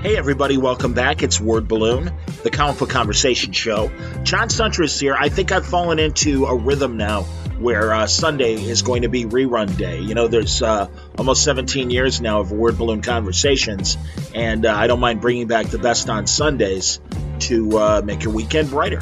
Hey everybody, welcome back. It's Word Balloon, the comic book conversation show. John Suntress here. I think I've fallen into a rhythm now where Sunday is going to be rerun day. You know, there's almost 17 years now of Word Balloon conversations, and I don't mind bringing back the best on Sundays to make your weekend brighter.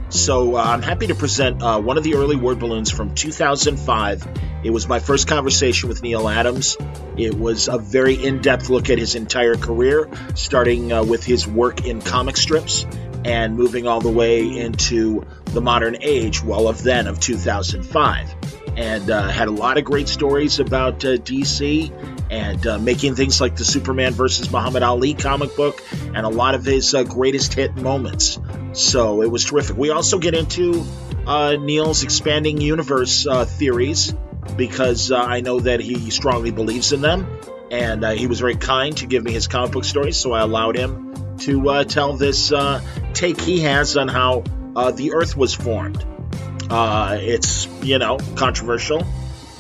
So I'm happy to present one of the early Word Balloons from 2005. It was my first conversation with Neal Adams. It was a very in-depth look at his entire career, starting with his work in comic strips and moving all the way into the modern age, of 2005. And had a lot of great stories about DC and making things like the Superman versus Muhammad Ali comic book and a lot of his greatest hit moments. So it was terrific. We also get into Neal's expanding universe theories, because I know that he strongly believes in them, and he was very kind to give me his comic book stories, so I allowed him to tell this take he has on how the Earth was formed. It's, controversial,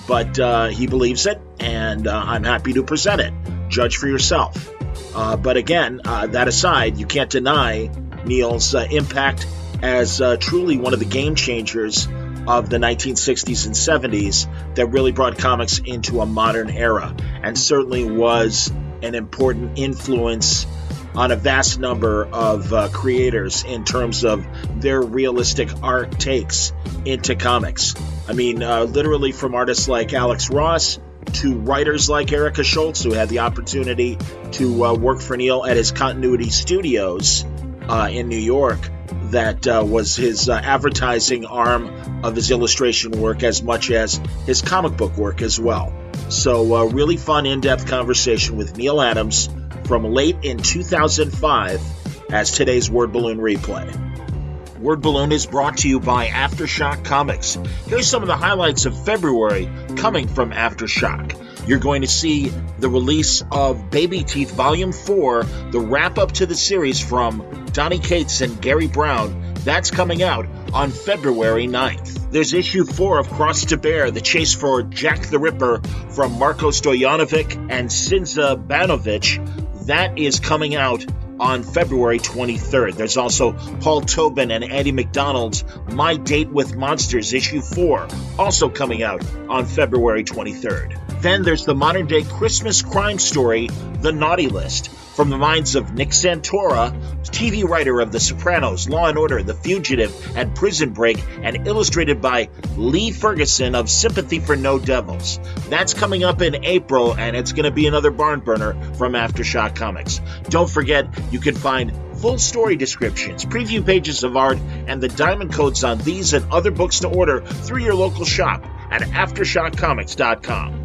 but he believes it, and I'm happy to present it. Judge for yourself. But again, that aside, you can't deny Neal's impact as truly one of the game changers of the 1960s and 70s that really brought comics into a modern era, and certainly was an important influence on a vast number of creators in terms of their realistic art takes into comics. I mean, literally from artists like Alex Ross to writers like Erica Schultz, who had the opportunity to work for Neal at his Continuity Studios in New York. That was his advertising arm of his illustration work as much as his comic book work as well. So really fun, in-depth conversation with Neal Adams from late in 2005 as today's Word Balloon replay. Word Balloon is brought to you by Aftershock Comics. Here's some of the highlights of February coming from Aftershock. You're going to see the release of Baby Teeth Volume 4, the wrap-up to the series from Donny Cates and Gary Brown. That's coming out on February 9th. There's issue 4 of Cross to Bear, the chase for Jack the Ripper from Marko Stojanovic and Sinza Banovic. That is coming out on February 23rd. There's also Paul Tobin and Andy McDonald's My Date with Monsters, issue 4, also coming out on February 23rd. Then there's the modern-day Christmas crime story, The Naughty List, from the minds of Nick Santora, TV writer of The Sopranos, Law & Order, The Fugitive, and Prison Break, and illustrated by Lee Ferguson of Sympathy for No Devils. That's coming up in April, and it's going to be another barn burner from Aftershock Comics. Don't forget, you can find full story descriptions, preview pages of art, and the diamond codes on these and other books to order through your local shop at AftershockComics.com.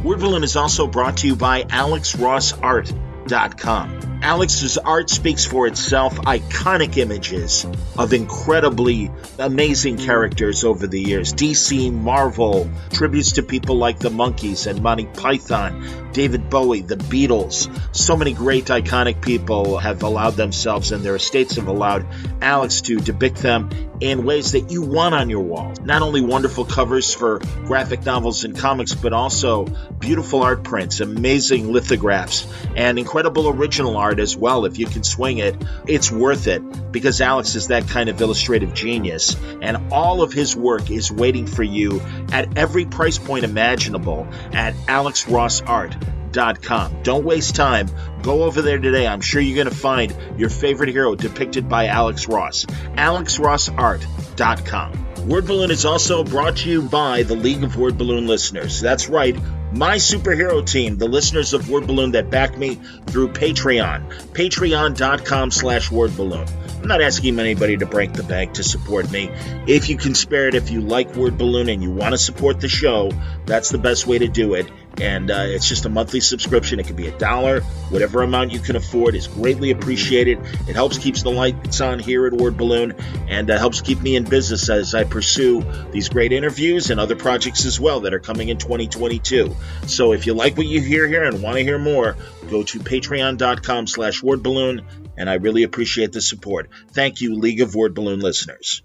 Word Balloon is also brought to you by AlexRossArt.com. Alex's art speaks for itself. Iconic images of incredibly amazing characters over the years. DC, Marvel, tributes to people like the Monkees and Monty Python, David Bowie, the Beatles. So many great iconic people have allowed themselves, and their estates have allowed Alex to depict them in ways that you want on your wall. Not only wonderful covers for graphic novels and comics, but also beautiful art prints, amazing lithographs, and incredible original art as well. If you can swing it, it's worth it, because Alex is that kind of illustrative genius, and all of his work is waiting for you at every price point imaginable at AlexRossArt.com. Don't waste time. Go over there today. I'm sure you're going to find your favorite hero depicted by Alex Ross. AlexRossArt.com. Word Balloon is also brought to you by the League of Word Balloon listeners. That's right, my superhero team, the listeners of Word Balloon that back me through Patreon. Patreon.com/wordballoon. I'm not asking anybody to break the bank to support me. If you can spare it, if you like Word Balloon and you want to support the show, that's the best way to do it. And it's just a monthly subscription. It can be $1. Whatever amount you can afford is greatly appreciated. It helps keep the lights on here at Word Balloon, and helps keep me in business as I pursue these great interviews and other projects as well that are coming in 2022. So if you like what you hear here and want to hear more, go to patreon.com/wordballoon, and I really appreciate the support. Thank you, League of Word Balloon listeners.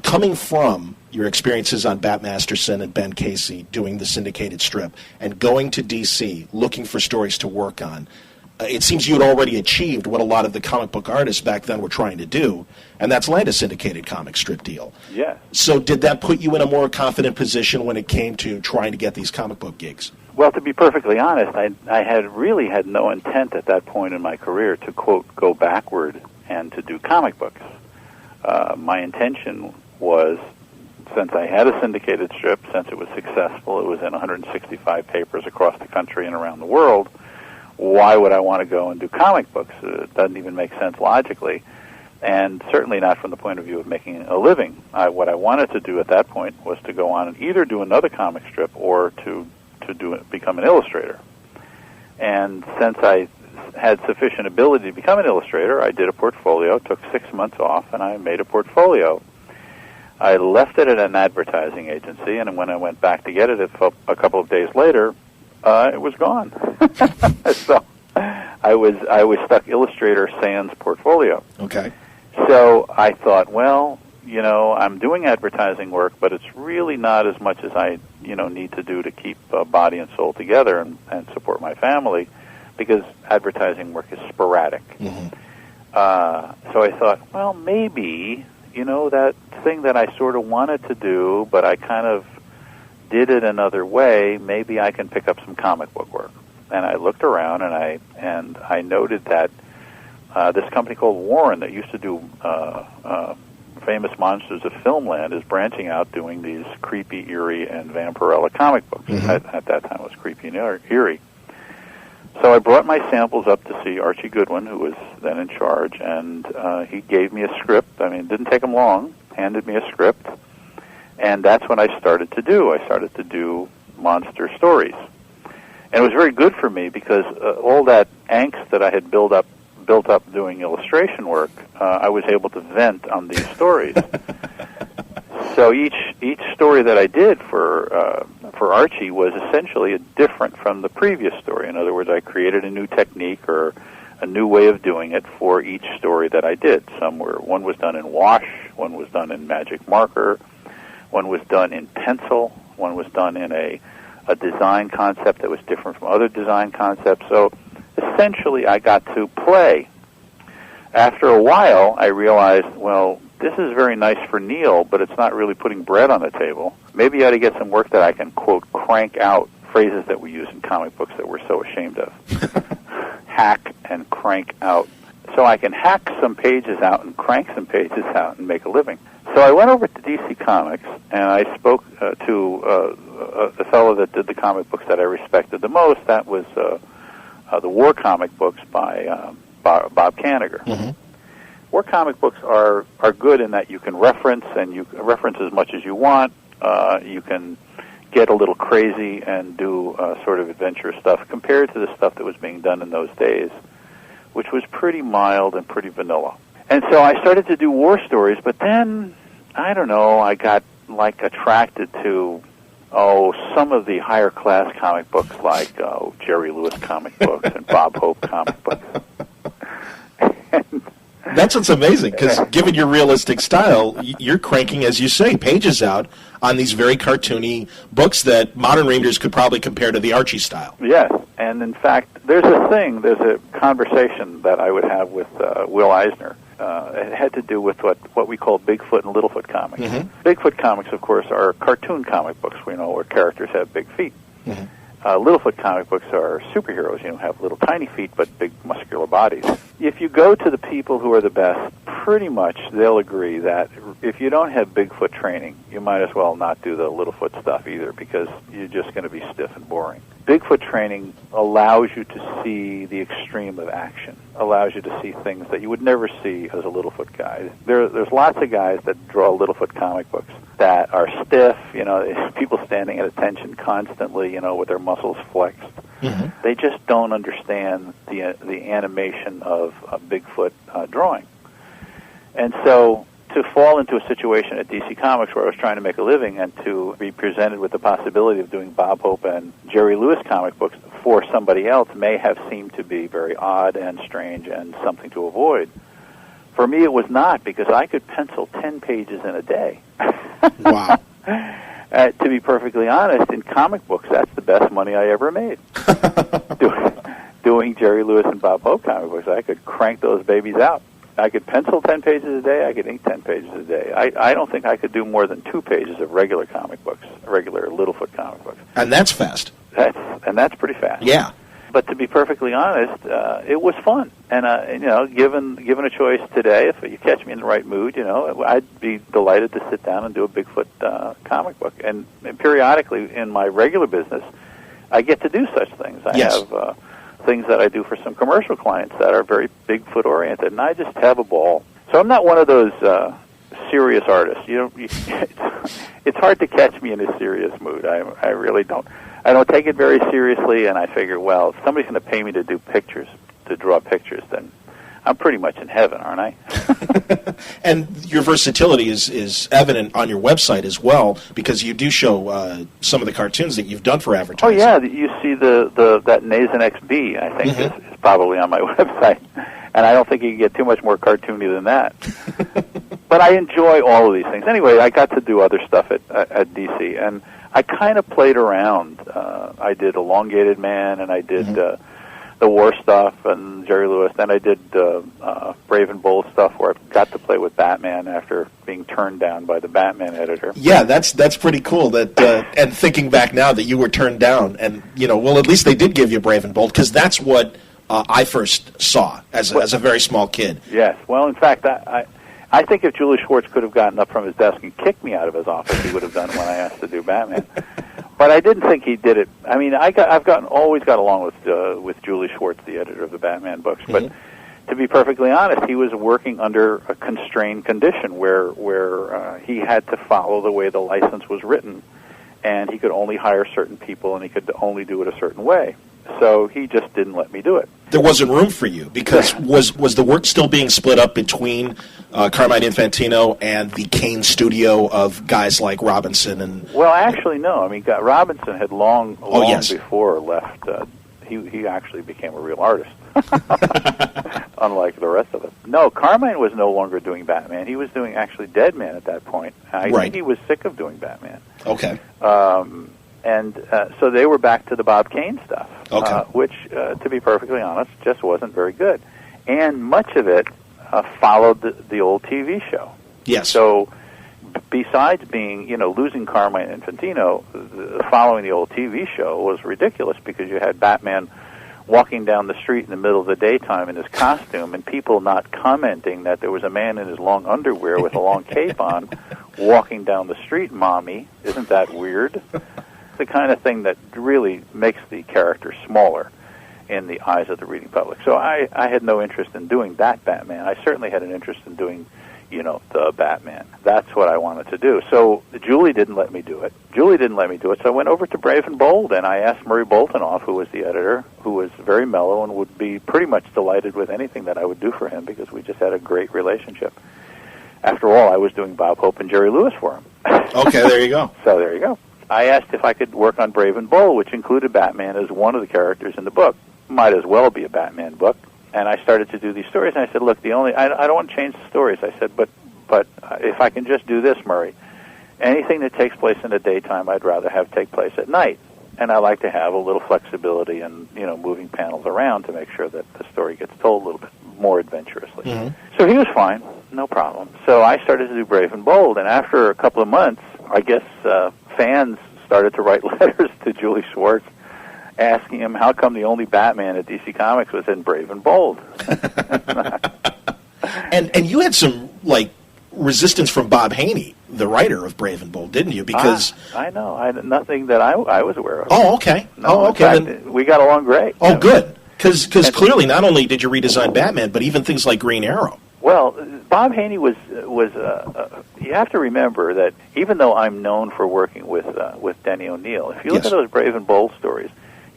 Coming from your experiences on Bat Masterson and Ben Casey doing the syndicated strip, and going to DC looking for stories to work on, it seems you had already achieved what a lot of the comic book artists back then were trying to do, and that's land a syndicated comic strip deal. Yes. So did that put you in a more confident position when it came to trying to get these comic book gigs? Well, to be perfectly honest, I had really had no intent at that point in my career to, quote, go backward and to do comic books. My intention was, since I had a syndicated strip, since it was successful, it was in 165 papers across the country and around the world, why would I want to go and do comic books? It doesn't even make sense logically, and certainly not from the point of view of making a living. What I wanted to do at that point was to go on and either do another comic strip or to become an illustrator. And since I had sufficient ability to become an illustrator, I did a portfolio, took 6 months off, and I made a portfolio. I left it at an advertising agency, and when I went back to get it a couple of days later, it was gone. So I was stuck illustrator sans portfolio. Okay. So I thought, well, I'm doing advertising work, but it's really not as much as I, need to do to keep body and soul together and support my family, because advertising work is sporadic. Mm-hmm. So I thought, well, maybe, that thing that I sort of wanted to do, but I kind of did it another way, maybe I can pick up some comic book work. And I looked around, and I noted that this company called Warren that used to do Famous Monsters of Filmland is branching out doing these creepy, eerie, and Vampirella comic books. Mm-hmm. At that time it was creepy and eerie. So I brought my samples up to see Archie Goodwin, who was then in charge, and he gave me a script. I mean, it didn't take him long, handed me a script, and that's when I started to do. I started to do monster stories. And it was very good for me because all that angst that I had built up doing illustration work, I was able to vent on these stories. So each story that I did for Archie was essentially different from the previous story. In other words, I created a new technique or a new way of doing it for each story that I did. One was done in wash, one was done in magic marker, one was done in pencil, one was done in a design concept that was different from other design concepts. So essentially, I got to play. After a while, I realized, well, this is very nice for Neal, but it's not really putting bread on the table. Maybe I ought to get some work that I can, quote, crank out, phrases that we use in comic books that we're so ashamed of. Hack and crank out. So I can hack some pages out and crank some pages out and make a living. So I went over to DC Comics, and I spoke to the fellow that did the comic books that I respected the most. That was the War comic books by Bob Payne. Mm-hmm. War comic books are good in that you can reference, and you can reference as much as you want. You can get a little crazy and do sort of adventurous stuff compared to the stuff that was being done in those days, which was pretty mild and pretty vanilla. And so I started to do war stories, but then, I don't know, I got attracted to some of the higher class comic books like Jerry Lewis comic books and Bob Hope comic books. That's what's amazing, because given your realistic style, you're cranking, as you say, pages out on these very cartoony books that modern readers could probably compare to the Archie style. Yes, and in fact, there's a conversation that I would have with Will Eisner. It had to do with what we call Bigfoot and Littlefoot comics. Mm-hmm. Bigfoot comics, of course, are cartoon comic books, we know, where characters have big feet. Mm-hmm. Littlefoot comic books are superheroes, have little tiny feet but big muscular bodies. If you go to the people who are the best, pretty much they'll agree that if you don't have Bigfoot training, you might as well not do the Littlefoot stuff either, because you're just going to be stiff and boring. Bigfoot training allows you to see the extreme of action, allows you to see things that you would never see as a Littlefoot guy. There's lots of guys that draw Littlefoot comic books that are stiff, people standing at attention constantly, with their muscles flexed. Mm-hmm. They just don't understand the animation of Bigfoot drawing. And so to fall into a situation at DC Comics where I was trying to make a living and to be presented with the possibility of doing Bob Hope and Jerry Lewis comic books for somebody else may have seemed to be very odd and strange and something to avoid. For me, it was not, because I could pencil 10 pages in a day. Wow. To be perfectly honest, in comic books, that's the best money I ever made. doing Jerry Lewis and Bob Hope comic books, I could crank those babies out. I could pencil 10 pages a day. I could ink 10 pages a day. I don't think I could do more than 2 pages of regular comic books, regular Littlefoot comic books. And that's fast. That's pretty fast. Yeah. But to be perfectly honest, it was fun. And given a choice today, if you catch me in the right mood, I'd be delighted to sit down and do a Bigfoot comic book. And periodically in my regular business, I get to do such things. I have things that I do for some commercial clients that are very Bigfoot oriented, and I just have a ball. So I'm not one of those serious artists. It's hard to catch me in a serious mood. I really don't. I don't take it very seriously, and I figure, well, if somebody's going to pay me to do pictures, to draw pictures, then I'm pretty much in heaven, aren't I? And your versatility is evident on your website as well, because you do show some of the cartoons that you've done for advertising. Oh, yeah, you see that Nazen XB, I think, is probably on my website. And I don't think you can get too much more cartoony than that. But I enjoy all of these things. Anyway, I got to do other stuff at DC, and I kind of played around. I did Elongated Man, and I did the War stuff, and Jerry Lewis. Then I did Brave and Bold stuff, where I got to play with Batman after being turned down by the Batman editor. Yeah, that's pretty cool. That and thinking back now that you were turned down, and well, at least they did give you Brave and Bold, because that's what I first saw as a very small kid. Yes. Well, in fact, I think if Julie Schwartz could have gotten up from his desk and kicked me out of his office, he would have done it when I asked to do Batman. But I didn't think he did it. I mean, I've always got along with Julie Schwartz, the editor of the Batman books. But to be perfectly honest, he was working under a constrained condition where he had to follow the way the license was written, and he could only hire certain people, and he could only do it a certain way. So he just didn't let me do it. There wasn't room for you, because was the work still being split up between Carmine Infantino and the Kane studio of guys like Robinson? Well, actually, no. I mean, Robinson had long before left. He actually became a real artist, unlike the rest of us. No, Carmine was no longer doing Batman. He was doing actually Deadman at that point. I think he was sick of doing Batman. Okay. And so they were back to the Bob Kane stuff, which, to be perfectly honest, just wasn't very good. And much of it followed the old TV show. Yes. So besides being, losing Carmine Infantino, following the old TV show was ridiculous, because you had Batman walking down the street in the middle of the daytime in his costume, and people not commenting that there was a man in his long underwear with a long cape on walking down the street. Mommy, isn't that weird? The kind of thing that really makes the character smaller in the eyes of the reading public. So I had no interest in doing that Batman. I certainly had an interest in doing, the Batman. That's what I wanted to do. So Julie didn't let me do it. So I went over to Brave and Bold, and I asked Murray Boltinoff, who was the editor, who was very mellow and would be pretty much delighted with anything that I would do for him, because we just had a great relationship. After all, I was doing Bob Hope and Jerry Lewis for him. Okay, there you go. So there you go. I asked if I could work on Brave and Bold, which included Batman as one of the characters in the book. Might as well be a Batman book. And I started to do these stories, and I said, look, I don't want to change the stories. I said, but if I can just do this, Murray, anything that takes place in the daytime, I'd rather have take place at night. And I like to have a little flexibility and, moving panels around to make sure that the story gets told a little bit more adventurously. Mm-hmm. So he was fine, no problem. So I started to do Brave and Bold, and after a couple of months, I guess fans started to write letters to Julie Schwartz asking him how come the only Batman at DC Comics was in Brave and Bold. And you had some, resistance from Bob Payne, the writer of Brave and Bold, didn't you? Because I know. Nothing that I was aware of. Oh, okay. No, okay. Fact, we got along great. Oh, good. Because clearly not only did you redesign Batman, but even things like Green Arrow. Well, Bob Payne was you have to remember that even though I'm known for working with Denny O'Neil, if you look at those Brave and Bold stories,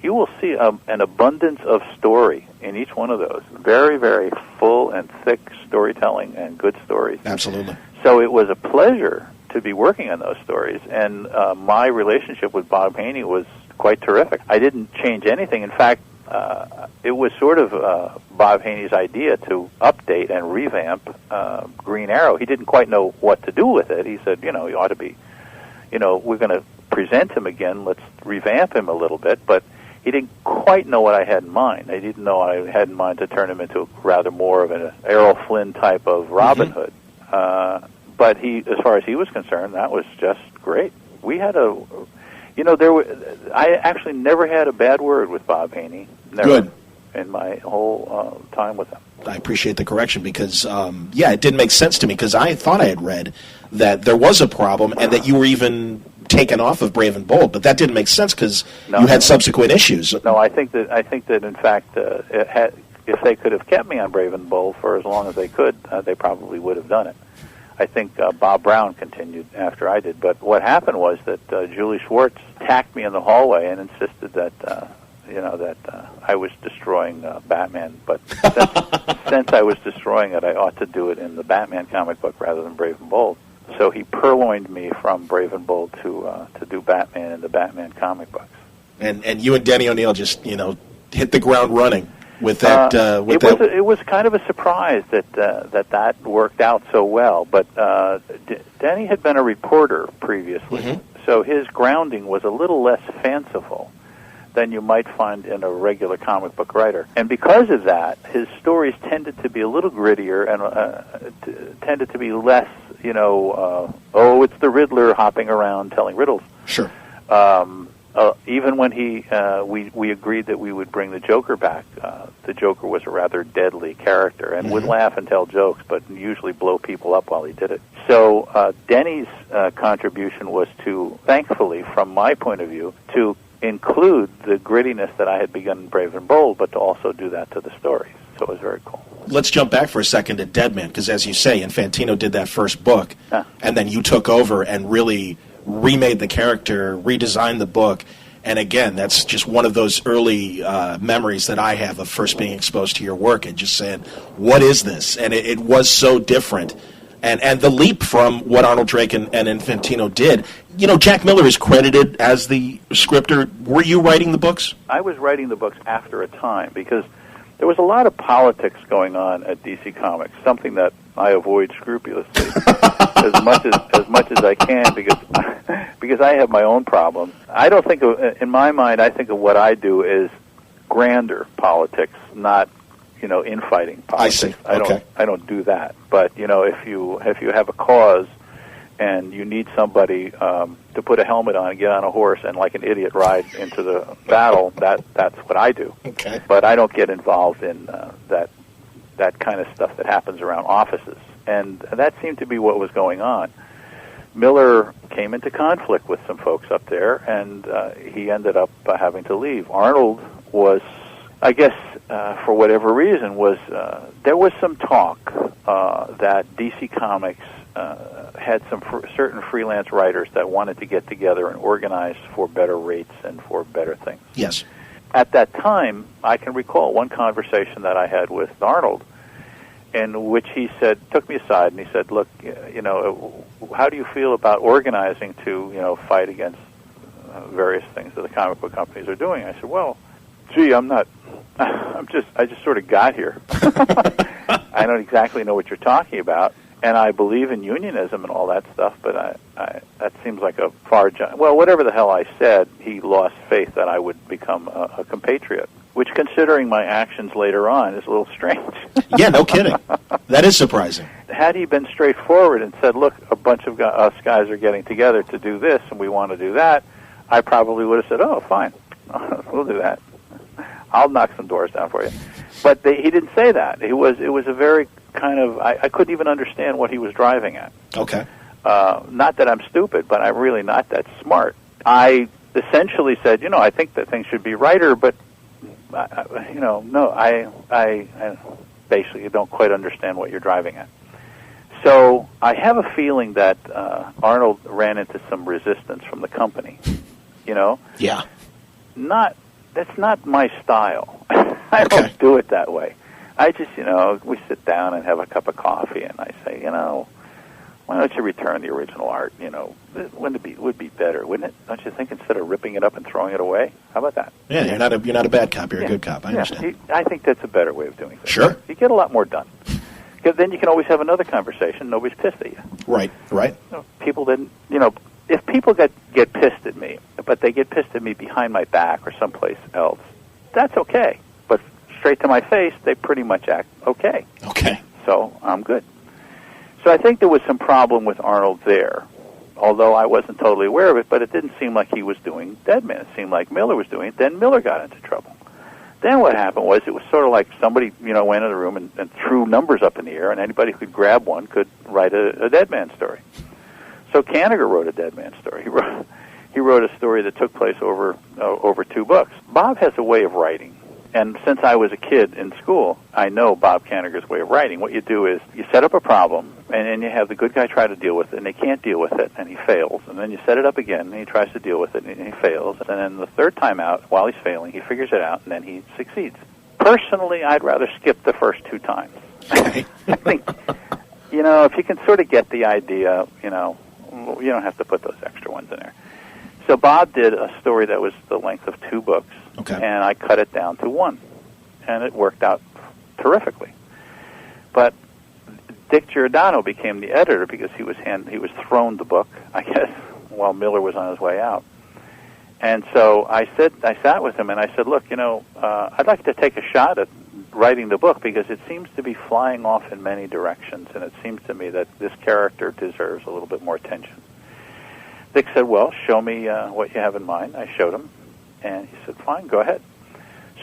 you will see an abundance of story in each one of those. Very, very full and thick storytelling and good stories. Absolutely. So it was a pleasure to be working on those stories, and my relationship with Bob Payne was quite terrific. I didn't change anything. In fact, it was sort of Bob Payne's idea to update and revamp Green Arrow. He didn't quite know what to do with it. He said, he ought to be, we're going to present him again. Let's revamp him a little bit. But he didn't quite know what I had in mind. I didn't know I had in mind to turn him into rather more of an Errol Flynn type of Robin Hood. But as far as he was concerned, that was just great. We had I actually never had a bad word with Bob Payne. Never. Good. In my whole time with him. I appreciate the correction because, it didn't make sense to me because I thought I had read that there was a problem and that you were even taken off of Brave and Bold, but that didn't make sense because you had subsequent issues. No, I think that in fact, if they could have kept me on Brave and Bold for as long as they could, they probably would have done it. I think Bob Brown continued after I did, but what happened was that Julie Schwartz attacked me in the hallway and insisted that I was destroying Batman, but since I was destroying it, I ought to do it in the Batman comic book rather than Brave and Bold. So he purloined me from Brave and Bold to do Batman in the Batman comic books. And you and Denny O'Neil just hit the ground running with that. It was kind of a surprise that worked out so well. But Denny had been a reporter previously, so his grounding was a little less fanciful than you might find in a regular comic book writer. And because of that, his stories tended to be a little grittier and tended to be less, it's the Riddler hopping around telling riddles. Sure. Even when we agreed that we would bring the Joker back, the Joker was a rather deadly character and would laugh and tell jokes, but usually blow people up while he did it. So Denny's contribution was to, thankfully, from my point of view, to include the grittiness that I had begun in Brave and Bold, but to also do that to the stories. So it was very cool. Let's jump back for a second to Deadman, because as you say, Infantino did that first book, and then you took over and really remade the character, redesigned the book, and again, that's just one of those early memories that I have of first being exposed to your work and just saying, what is this? And it was so different. And the leap from what Arnold Drake and Infantino did, Jack Miller is credited as the scripter. Were you writing the books? I was writing the books after a time because there was a lot of politics going on at DC Comics, something that I avoid scrupulously as much as I can because I have my own problems. I don't think in my mind, I think of what I do as grander politics, not infighting politics. I see. Okay. I don't do that. But if you have a cause and you need somebody to put a helmet on and get on a horse and like an idiot ride into the battle, that's what I do. Okay. But I don't get involved in that kind of stuff that happens around offices. And that seemed to be what was going on. Miller came into conflict with some folks up there, and he ended up having to leave. Arnold was, I guess, for whatever reason, there was some talk that DC Comics had some certain freelance writers that wanted to get together and organize for better rates and for better things. Yes. At that time, I can recall one conversation that I had with Arnold, in which he took me aside and he said, "Look, how do you feel about organizing to, fight against various things that the comic book companies are doing?" I said, "Well, gee, I just sort of got here. I don't exactly know what you're talking about, and I believe in unionism and all that stuff, but that seems like a far jump." Well, whatever the hell I said, he lost faith that I would become a compatriot, which, considering my actions later on, is a little strange. Yeah, no kidding. That is surprising. Had he been straightforward and said, "Look, a bunch of us guys are getting together to do this, and we want to do that," I probably would have said, "Oh, fine, we'll do that. I'll knock some doors down for you." But he didn't say that. It was a very kind of, I couldn't even understand what he was driving at. Okay. Not that I'm stupid, but I'm really not that smart. I essentially said, I think that things should be righter, but I basically don't quite understand what you're driving at. So I have a feeling that Arnold ran into some resistance from the company. Yeah. That's not my style. I don't do it that way. I just, we sit down and have a cup of coffee, and I say, why don't you return the original art? Would be better, wouldn't it? Don't you think, instead of ripping it up and throwing it away? How about that? Yeah, you're not a bad cop. You're a good cop. I understand. I think that's a better way of doing things. Sure. You get a lot more done. Because then you can always have another conversation. Nobody's pissed at you. Right. People didn't, if people get pissed at me, but they get pissed at me behind my back or someplace else, that's okay. But straight to my face, they pretty much act okay. Okay. So I'm good. So I think there was some problem with Arnold there, although I wasn't totally aware of it, but it didn't seem like he was doing Deadman. It seemed like Miller was doing it. Then Miller got into trouble. Then what happened was it was sort of like somebody, went in the room and threw numbers up in the air, and anybody who could grab one could write a Deadman story. So Kanigher wrote a Deadman story. He wrote a story that took place over 2 books. Bob has a way of writing. And since I was a kid in school, I know Bob Kanigher's way of writing. What you do is you set up a problem, and then you have the good guy try to deal with it, and they can't deal with it, and he fails. And then you set it up again, and he tries to deal with it, and he fails. And then the third time out, while he's failing, he figures it out, and then he succeeds. Personally, I'd rather skip the first 2 times. I think, if you can sort of get the idea, you don't have to put those extra ones in there. So Bob did a story that was the length of 2 books. Okay. And I cut it down to 1, and it worked out terrifically. But Dick Giordano became the editor because he was thrown the book, I guess, while Miller was on his way out. And so I sat with him and I said, look, I'd like to take a shot at writing the book because it seems to be flying off in many directions, and it seems to me that this character deserves a little bit more attention. Dick said, well, show me what you have in mind. I showed him. And he said, fine, go ahead.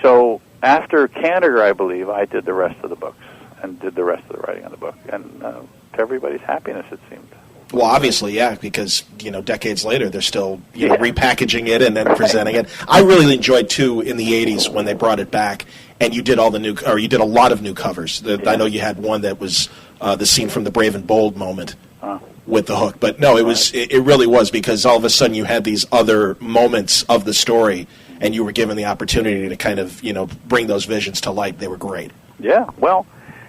So after Kanigher, I believe, I did the rest of the books and did the rest of the writing on the book. And to everybody's happiness, it seemed. Well, obviously, yeah, because, decades later, they're still, repackaging it and then presenting it. I really enjoyed, too, in the 80s when they brought it back, and you did you did a lot of new covers. I know you had one that was the scene from the Brave and Bold moment. With the hook, but no, it really was because all of a sudden you had these other moments of the story, and you were given the opportunity to kind of bring those visions to light. They were great. Yeah, well,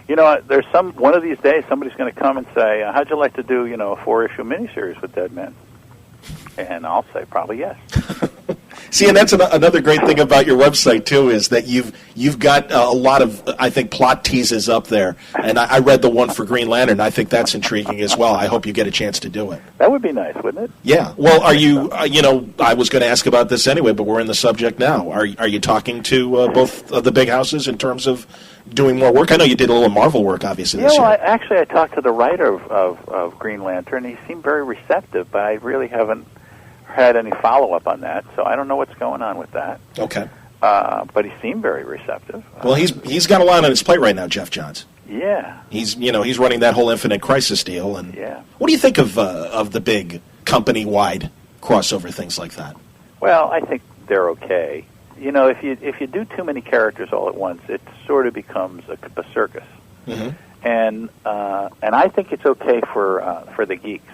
there's one of these days somebody's going to come and say, "How'd you like to do a 4-issue miniseries with Deadman?" And I'll say probably yes. See, and that's another great thing about your website too is that you've got a lot of, I think, plot teases up there. And I read the one for Green Lantern. I think that's intriguing as well. I hope you get a chance to do it. That would be nice, wouldn't it? Yeah. Well, are you? I was going to ask about this anyway, but we're in the subject now. Are you talking to both of the big houses in terms of doing more work? I know you did a little Marvel work, obviously. This year. I talked to the writer of Green Lantern. He seemed very receptive, but I really haven't had any follow-up on that, so I don't know what's going on with that. Okay. But he seemed very receptive. Well, he's got a lot on his plate right now, Jeff Johns. Yeah. He's running that whole Infinite Crisis deal, and yeah. What do you think of the big company-wide crossover things like that? Well, I think they're okay. If you do too many characters all at once, it sort of becomes a circus. Mm-hmm. And I think it's okay for the geeks.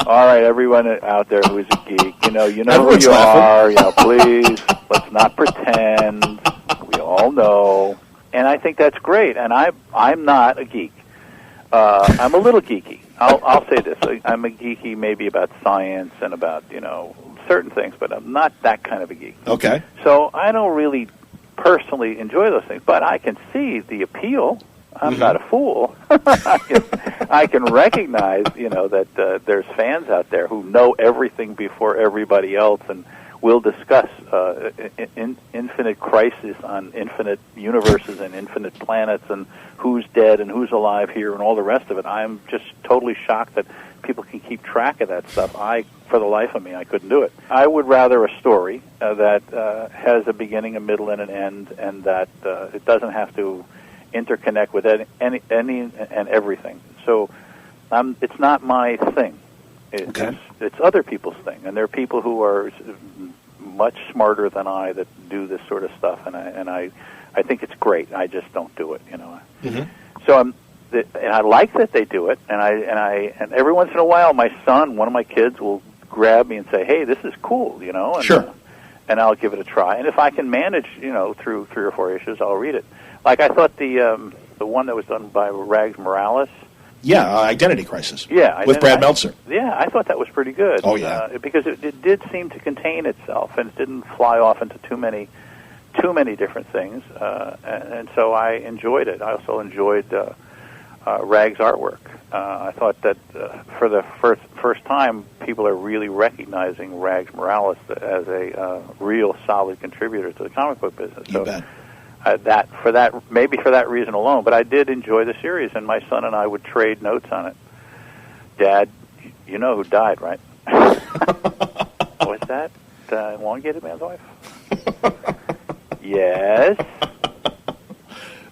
All right, everyone out there who is a geek, you know Everyone's who you laughing. are. Please, let's not pretend. We all know, and I think that's great. And I'm not a geek. I'm a little geeky. I'll say this: I'm a geeky maybe about science and about certain things, but I'm not that kind of a geek. Okay. So I don't really personally enjoy those things, but I can see the appeal. I'm not a fool. I can recognize, that there's fans out there who know everything before everybody else, and will discuss infinite crisis on infinite universes and infinite planets, and who's dead and who's alive here, and all the rest of it. I'm just totally shocked that people can keep track of that stuff. For the life of me, I couldn't do it. I would rather a story that has a beginning, a middle, and an end, and that it doesn't have to interconnect with any and everything. So it's not my thing. It's other people's thing, and there are people who are much smarter than I that do this sort of stuff, and I think it's great. I just don't do it, Mm-hmm. So and I like that they do it, and every once in a while, my son, one of my kids, will grab me and say, "Hey, this is cool," and, sure. And I'll give it a try. And if I can manage, through 3 or 4 issues, I'll read it. Like I thought the one that was done by Rags Morales. Yeah, Identity Crisis. Yeah, with Brad Meltzer. Yeah, I thought that was pretty good. Oh yeah, because it did seem to contain itself, and it didn't fly off into too many different things. And so I enjoyed it. I also enjoyed Rag's artwork. I thought that for the first time, people are really recognizing Rags Morales as a real solid contributor to the comic book business. You bet. Maybe for that reason alone, but I did enjoy the series, and my son and I would trade notes on it. Dad, you know who died, right? What's that? Elongated man's wife? Yes.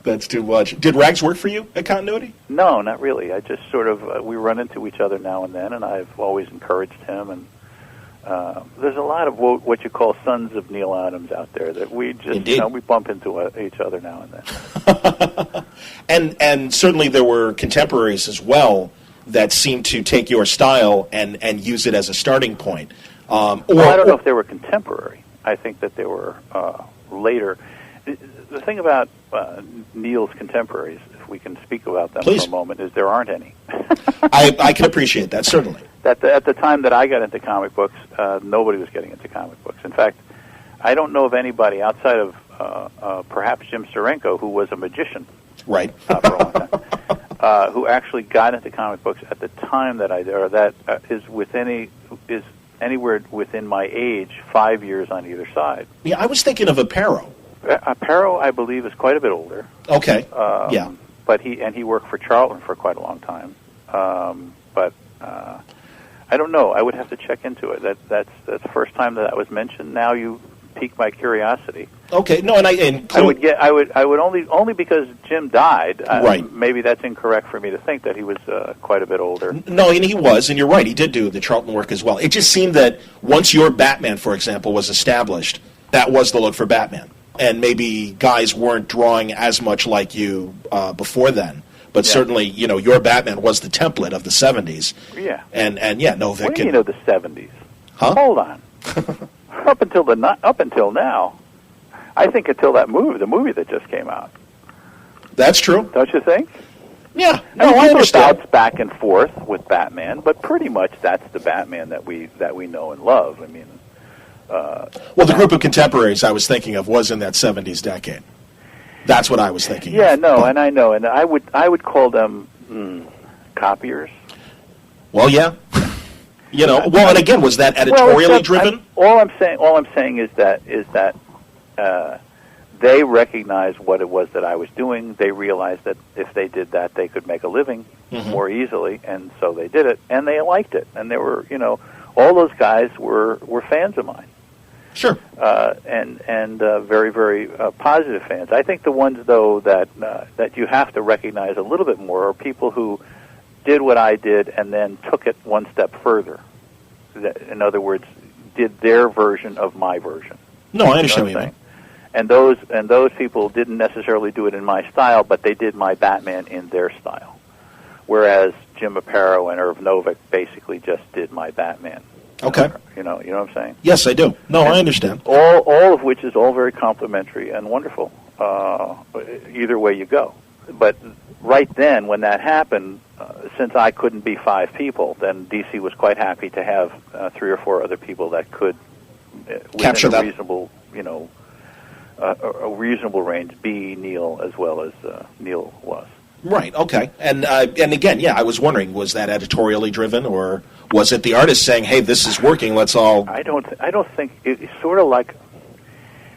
That's too much. Did Rags work for you at Continuity? No, not really. I just sort of, we run into each other now and then, and I've always encouraged him. And there's a lot of what you call sons of Neal Adams out there that we just, we bump into each other now and then. and certainly there were contemporaries as well that seemed to take your style and use it as a starting point. I don't know if they were contemporary. I think that they were later. The thing about Neal's contemporaries, if we can speak about them Please. for a moment, is there aren't any. I can appreciate that, certainly. At the time that I got into comic books, nobody was getting into comic books. In fact, I don't know of anybody outside of perhaps Jim Steranko, who was a magician, right, for a long time, who actually got into comic books at the time that I did, or that is anywhere within my age, 5 years on either side. Yeah, I was thinking of Aparo. Aparo, I believe, is quite a bit older. Okay. Yeah. But he worked for Charlton for quite a long time. But I don't know. I would have to check into it. That's the first time that was mentioned. Now you piqued my curiosity. Okay. No, I would only because Jim died. Right. Maybe that's incorrect for me to think that he was quite a bit older. No, and he was, and you're right. He did do the Charlton work as well. It just seemed that once your Batman, for example, was established, that was the look for Batman. And maybe guys weren't drawing as much like you before then. But certainly, your Batman was the template of the 70s. Yeah. And Novick. What do you know the 70s? Huh? Hold on. Up until now, I think until the movie that just came out. That's true. Don't you think? Yeah. I understand. Bounce back and forth with Batman, but pretty much that's the Batman that we know and love. I mean, well, the group of contemporaries I was thinking of was in that 70s decade. That's what I was thinking. Yeah, of. no, and I know, and I would call them copiers. Well, yeah. And again, was that editorially driven? All I'm saying is that they recognized what it was that I was doing. They realized that if they did that, they could make a living more easily, and so they did it, and they liked it, and they were, all those guys were fans of mine. Sure. And very, very positive fans. I think the ones, though, that you have to recognize a little bit more are people who did what I did and then took it one step further. In other words, did their version of my version. No, I understand what you mean. And those people didn't necessarily do it in my style, but they did my Batman in their style. Whereas Jim Aparo and Irv Novick basically just did my Batman. Okay. You know what I'm saying? Yes, I do. No, I understand. All of which is all very complimentary and wonderful, either way you go. But right then, when that happened, since I couldn't be 5 people, then DC was quite happy to have 3 or 4 other people that could, capture within that reasonable, a reasonable range, be Neal as well as Neal was. Right. Okay. And again, I was wondering, was that editorially driven, or was it the artist saying, "Hey, this is working. Let's all"? I don't think it's sort of like.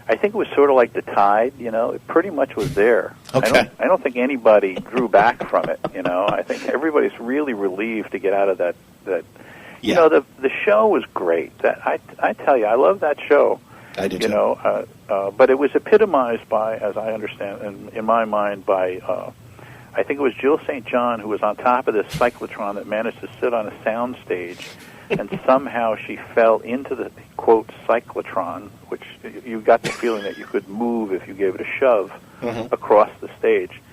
I think it was sort of like the tide. It pretty much was there. Okay. I don't think anybody drew back from it. I think everybody's really relieved to get out of that. Yeah. The show was great. I tell you, I love that show. I do too. But it was epitomized by, as I understand, in my mind, by. I think it was Jill St. John who was on top of this cyclotron that managed to sit on a sound stage, and somehow she fell into the, quote, cyclotron, which you got the feeling that you could move if you gave it a shove across the stage.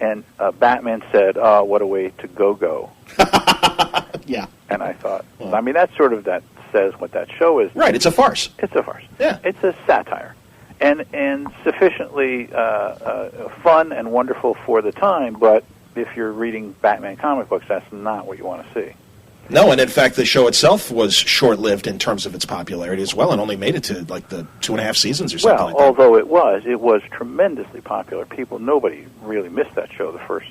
And Batman said, "Oh, what a way to go." Yeah. And I thought, that says what that show is. Right, it's a farce. It's a farce. Yeah. It's a satire. And sufficiently fun and wonderful for the time, but if you're reading Batman comic books, that's not what you want to see. No, and in fact, the show itself was short-lived in terms of its popularity as well, and only made it to like the 2.5 seasons or something like that. Although it was tremendously popular. Nobody really missed that show the first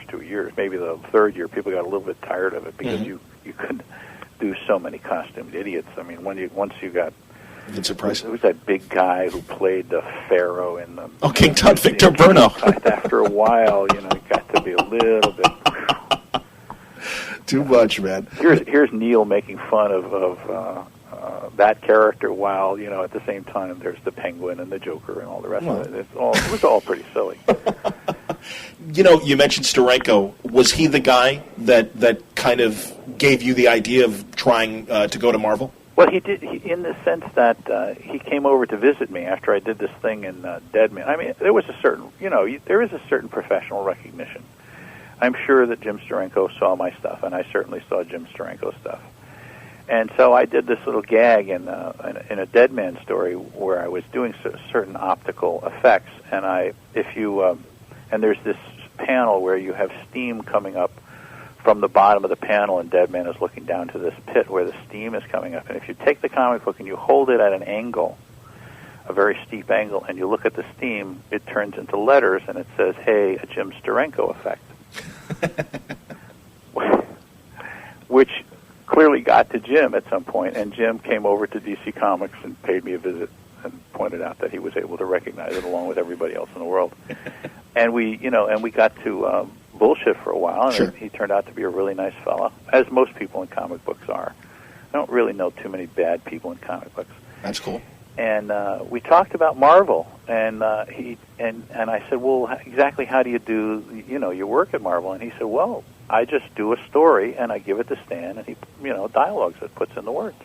2 years. Maybe the third year, people got a little bit tired of it because you could do so many costumed idiots. I mean, once you got. It's surprising. It was that big guy who played the Pharaoh in the. Oh, King Tut, Victor Bruno. After a while, it got to be a little bit. Too much, man. Here's Neal making fun of that character, while at the same time there's the Penguin and the Joker and all the rest of it. It was all pretty silly. You mentioned Steranko. Was he the guy that kind of gave you the idea of trying to go to Marvel? Well, he did, in the sense that he came over to visit me after I did this thing in Dead Man. I mean, there was a certain, there is a certain professional recognition. I'm sure that Jim Steranko saw my stuff, and I certainly saw Jim Steranko's stuff. And so I did this little gag in a Dead Man story where I was doing certain optical effects, and and there's this panel where you have steam coming up from the bottom of the panel, and Dead Man is looking down to this pit where the steam is coming up. And if you take the comic book and you hold it at an angle, a very steep angle, and you look at the steam, it turns into letters, and it says, "Hey, a Jim Steranko effect." Which clearly got to Jim at some point, and Jim came over to DC Comics and paid me a visit and pointed out that he was able to recognize it along with everybody else in the world. And we got to bullshit for a while, and sure. He turned out to be a really nice fellow, as most people in comic books are. I don't really know too many bad people in comic books. That's cool. And we talked about Marvel, and I said, well, exactly how do you do, your work at Marvel? And he said, well, I just do a story, and I give it to Stan, and he, dialogues it, puts in the words.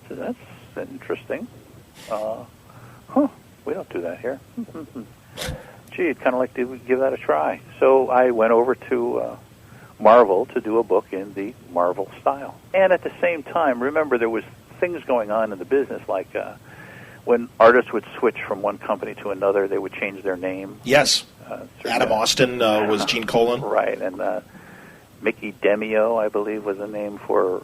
So that's interesting. We don't do that here. Gee, I'd kind of like to give that a try. So I went over to Marvel to do a book in the Marvel style. And at the same time, remember, there was things going on in the business, like when artists would switch from one company to another, they would change their name. Yes. Adam Austin was Gene Colan. Right, and Mickey Demio, I believe, was the name for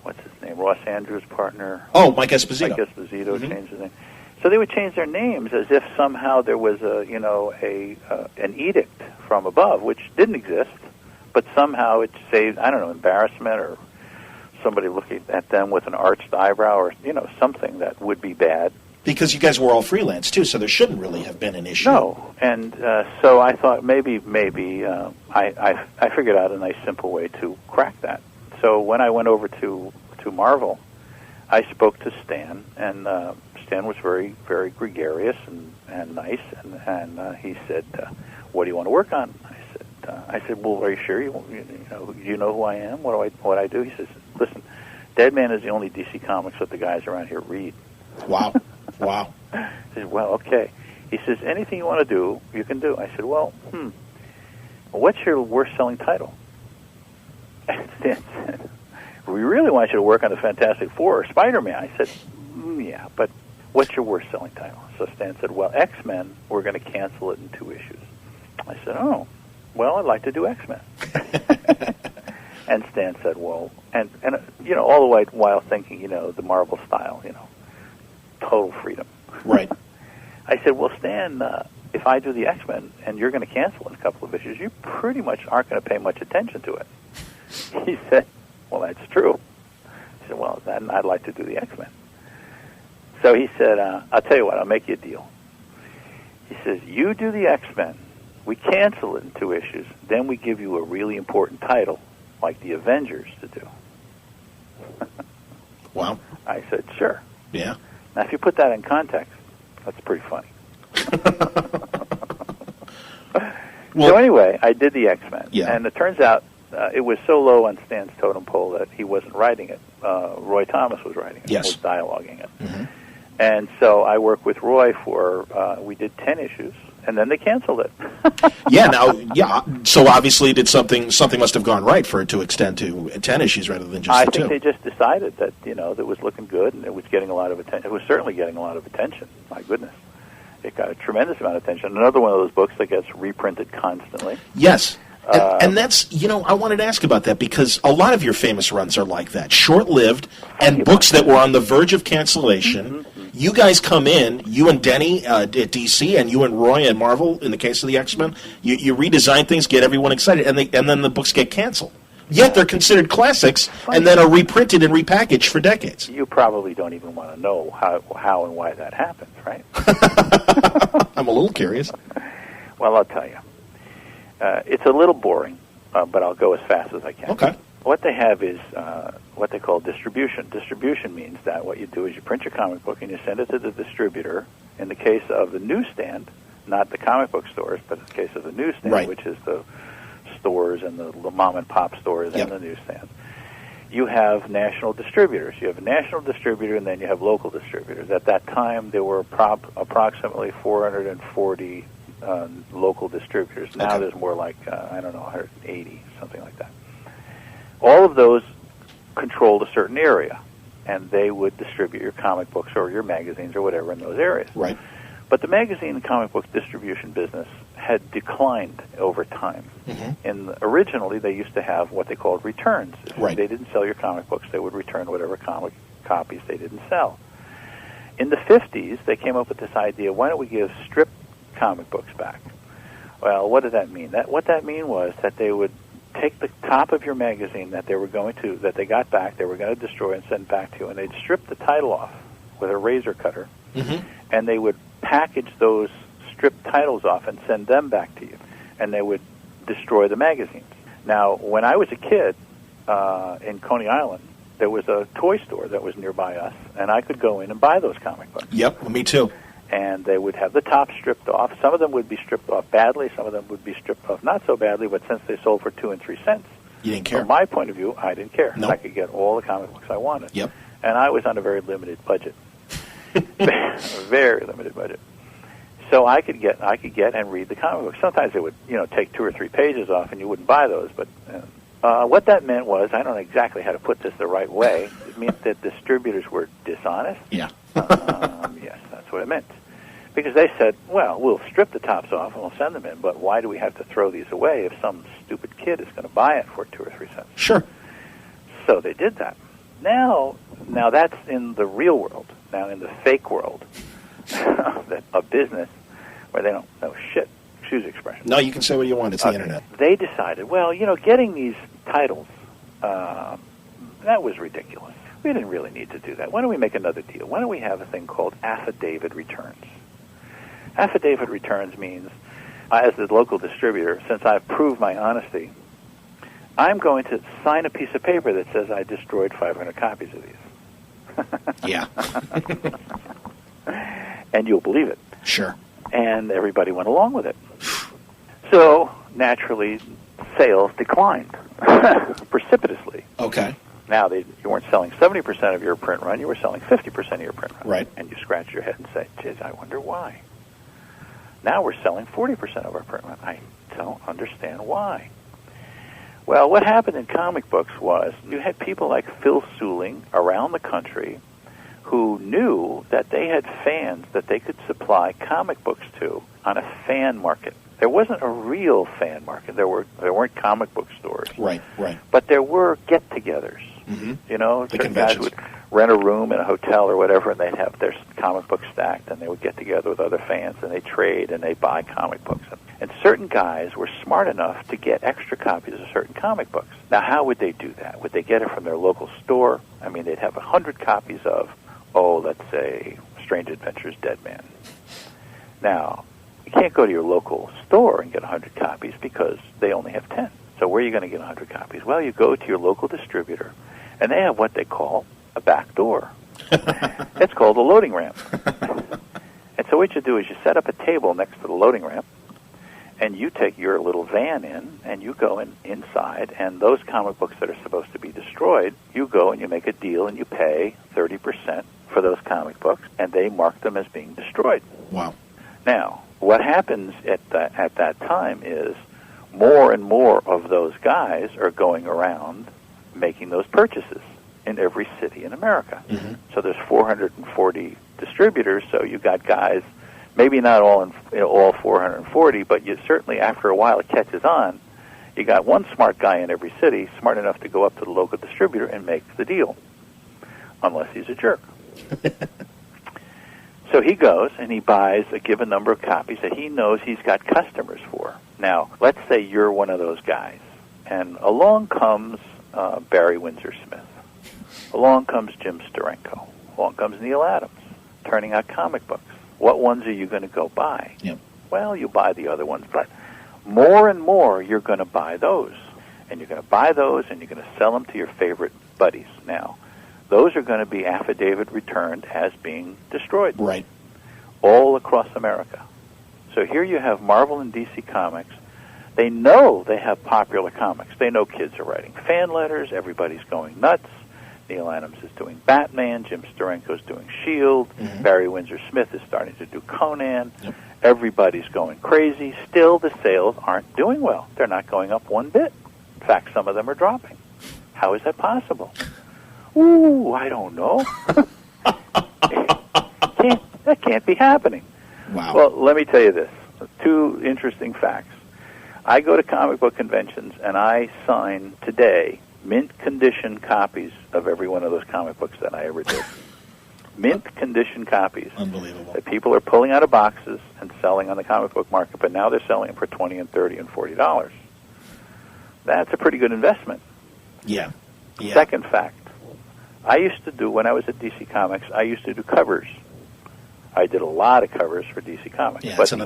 what's his name? Ross Andrews' partner. Oh, Mike Esposito. Mike Esposito changed his name. So they would change their names as if somehow there was an edict from above, which didn't exist, but somehow it saved, I don't know, embarrassment or somebody looking at them with an arched eyebrow or, something that would be bad. Because you guys were all freelance, too, so there shouldn't really have been an issue. No, and so I thought maybe I figured out a nice, simple way to crack that. So when I went over to Marvel, I spoke to Stan, and Stan was very, very gregarious and nice, and he said, what do you want to work on? I said, well, are you sure? You know who I am? What I do? He says, listen, Dead Man is the only DC Comics that the guys around here read. Wow. Wow. I said, well, okay. He says, anything you want to do, you can do. I said, well, what's your worst-selling title? And Stan said, we really want you to work on the Fantastic Four or Spider-Man. I said, yeah, but what's your worst-selling title? So Stan said, well, X-Men, we're going to cancel it in 2 issues. I said, oh, well, I'd like to do X-Men. And Stan said, well, and all the way while thinking, the Marvel style, total freedom. Right. I said, well, Stan, if I do the X-Men and you're going to cancel in a couple of issues, you pretty much aren't going to pay much attention to it. He said, well, that's true. I said, well, then I'd like to do the X-Men. So he said, I'll tell you what, I'll make you a deal. He says, you do the X-Men, we cancel it in 2 issues, then we give you a really important title, like the Avengers, to do. Wow. I said, sure. Yeah. Now, if you put that in context, that's pretty funny. So anyway, I did the X-Men. Yeah. And it turns out it was so low on Stan's totem pole that he wasn't writing it. Roy Thomas was writing it. Yes. Was dialoguing it. Mm-hmm. And so I worked with Roy we did 10 issues, and then they canceled it. So obviously something must have gone right for it to extend to 10 issues rather than just the 2. I think they just decided that, that it was looking good, and it was getting a lot of attention. It was certainly getting a lot of attention. My goodness. It got a tremendous amount of attention. Another one of those books that gets reprinted constantly. Yes. And that's, I wanted to ask about that because a lot of your famous runs are like that, short-lived, and books that were on the verge of cancellation. Mm-hmm. You guys come in, you and Denny at DC, and you and Roy at Marvel, in the case of the X-Men, you redesign things, get everyone excited, and then the books get canceled. Yet they're considered classics and then are reprinted and repackaged for decades. You probably don't even want to know how and why that happens, right? I'm a little curious. Well, I'll tell you. It's a little boring, but I'll go as fast as I can. Okay. What they have is what they call distribution. Distribution means that what you do is you print your comic book and you send it to the distributor. In the case of the newsstand, not the comic book stores, but in the case of the newsstand, which is the stores and the mom-and-pop stores and the newsstands, you have national distributors. You have a national distributor, and then you have local distributors. At that time, there were approximately 440 local distributors. Now there's more like, 180, something like that. All of those controlled a certain area, and they would distribute your comic books or your magazines or whatever in those areas. Right. But the magazine and comic book distribution business had declined over time. Mm-hmm. Originally, they used to have what they called returns. If they didn't sell your comic books, they would return whatever comic copies they didn't sell. In the 50s, they came up with this idea, why don't we give strip comic books back? Well, what did that mean? What that mean was that they would take the top of your magazine that they got back, they were going to destroy and send back to you, and they'd strip the title off with a razor cutter, and they would package those stripped titles off and send them back to you, and they would destroy the magazines. Now, when I was a kid in Coney Island, there was a toy store that was nearby us, and I could go in and buy those comic books. Yep, me too. And they would have the top stripped off. Some of them would be stripped off badly. Some of them would be stripped off not so badly, but since they sold for 2 and 3 cents, you didn't care. From my point of view, I didn't care. Nope. I could get all the comic books I wanted. Yep. And I was on a very limited budget. Very limited budget. So I could get and read the comic books. Sometimes it would, take 2 or 3 pages off, and you wouldn't buy those. But what that meant was, I don't know exactly how to put this the right way. It meant that distributors were dishonest. Yeah. Yes, that's what it meant. Because they said, well, we'll strip the tops off and we'll send them in, but why do we have to throw these away if some stupid kid is going to buy it for 2 or 3 cents? Sure. So they did that. Now that's in the real world. Now in the fake world of business, where they don't know shit, excuse the expression. No, you can say what you want. It's the internet. They decided, well, getting these titles, that was ridiculous. We didn't really need to do that. Why don't we make another deal? Why don't we have a thing called affidavit returns? Affidavit returns means, as the local distributor, since I've proved my honesty, I'm going to sign a piece of paper that says I destroyed 500 copies of these. Yeah. And you'll believe it. Sure. And everybody went along with it. So, naturally, sales declined precipitously. Okay. Now, you weren't selling 70% of your print run, you were selling 50% of your print run. Right. And you scratch your head and say, geez, I wonder why. Now we're selling 40% of our print run. I don't understand why. Well, what happened in comic books was you had people like Phil Suling around the country who knew that they had fans that they could supply comic books to on a fan market. There wasn't a real fan market. There weren't comic book stores. Right. But there were get-togethers. Mm-hmm. Certain guys would rent a room in a hotel or whatever, and they'd have their comic books stacked, and they would get together with other fans, and they trade, and they buy comic books. And certain guys were smart enough to get extra copies of certain comic books. Now, how would they do that? Would they get it from their local store? I mean, they'd have 100 copies of, let's say, Strange Adventures Dead Man. Now, you can't go to your local store and get 100 copies because they only have 10. So where are you going to get 100 copies? Well, you go to your local distributor, and they have what they call a back door. It's called a loading ramp. And so what you do is you set up a table next to the loading ramp, and you take your little van in, and you go inside, and those comic books that are supposed to be destroyed, you go and you make a deal, and you pay 30% for those comic books, and they mark them as being destroyed. Wow. Now, what happens at that time is more and more of those guys are going around making those purchases in every city in America. Mm-hmm. So there's 440 distributors, so you got guys, maybe not all 440, but you certainly, after a while, it catches on. You got one smart guy in every city, smart enough to go up to the local distributor and make the deal, unless he's a jerk. So he goes and he buys a given number of copies that he knows he's got customers for. Now, let's say you're one of those guys, and along comes Barry Windsor Smith. Along comes Jim Steranko. Along comes Neal Adams, turning out comic books. What ones are you going to go buy? Yep. Well, you buy the other ones, but more and more you're going to buy those. And you're going to buy those, and you're going to sell them to your favorite buddies. Now, those are going to be affidavit returned as being destroyed. Right. All across America. So here you have Marvel and DC Comics. They know they have popular comics. They know kids are writing fan letters. Everybody's going nuts. Neal Adams is doing Batman. Jim Steranko's doing S.H.I.E.L.D. Mm-hmm. Barry Windsor Smith is starting to do Conan. Yep. Everybody's going crazy. Still, the sales aren't doing well. They're not going up one bit. In fact, some of them are dropping. How is that possible? Ooh, I don't know. That can't be happening. Wow. Well, let me tell you this. 2 interesting facts. I go to comic book conventions, and I sign today mint condition copies of every one of those comic books that I ever did. Mint condition copies. Unbelievable. That people are pulling out of boxes and selling on the comic book market, but now they're selling them for $20 and $30 and $40. That's a pretty good investment. Yeah. Second fact. I used to do, when I was at DC Comics, I used to do covers. I did a lot of covers for DC Comics. Yeah, but that's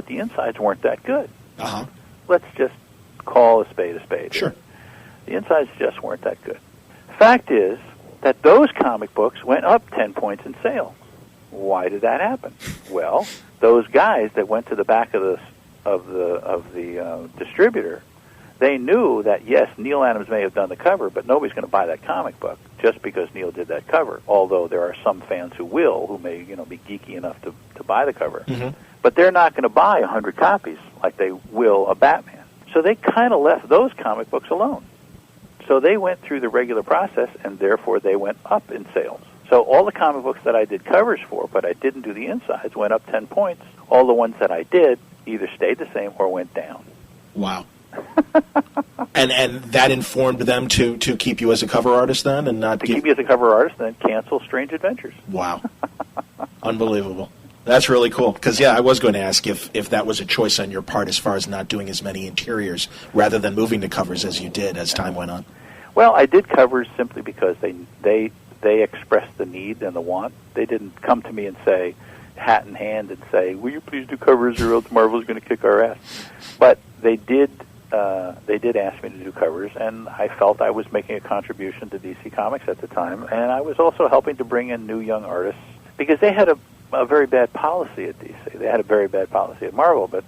the insides weren't that good. Uh-huh. Let's just call a spade a spade. Sure. The insides just weren't that good. Fact is that those comic books went up 10 points in sales. Why did that happen? Well, those guys that went to the back of the distributor, they knew that, yes, Neal Adams may have done the cover, but nobody's going to buy that comic book just because Neal did that cover, although there are some fans who will, who may be geeky enough to buy the cover. Mm-hmm. But they're not going to buy 100 copies like they will a Batman. So they kind of left those comic books alone. So they went through the regular process, and therefore they went up in sales. So all the comic books that I did covers for, but I didn't do the insides, went up 10 points. All the ones that I did either stayed the same or went down. Wow. and that informed them to keep you as a cover artist then, and not keep you as a cover artist, and then cancel Strange Adventures. Wow. Unbelievable. That's really cool. Because, I was going to ask if that was a choice on your part as far as not doing as many interiors rather than moving to covers as you did as time went on. Well, I did covers simply because they expressed the need and the want. They didn't come to me and say, hat in hand, and say, will you please do covers or else Marvel's going to kick our ass. But they did ask me to do covers, and I felt I was making a contribution to DC Comics at the time, and I was also helping to bring in new young artists, because they had a very bad policy at DC. They had a very bad policy at Marvel, but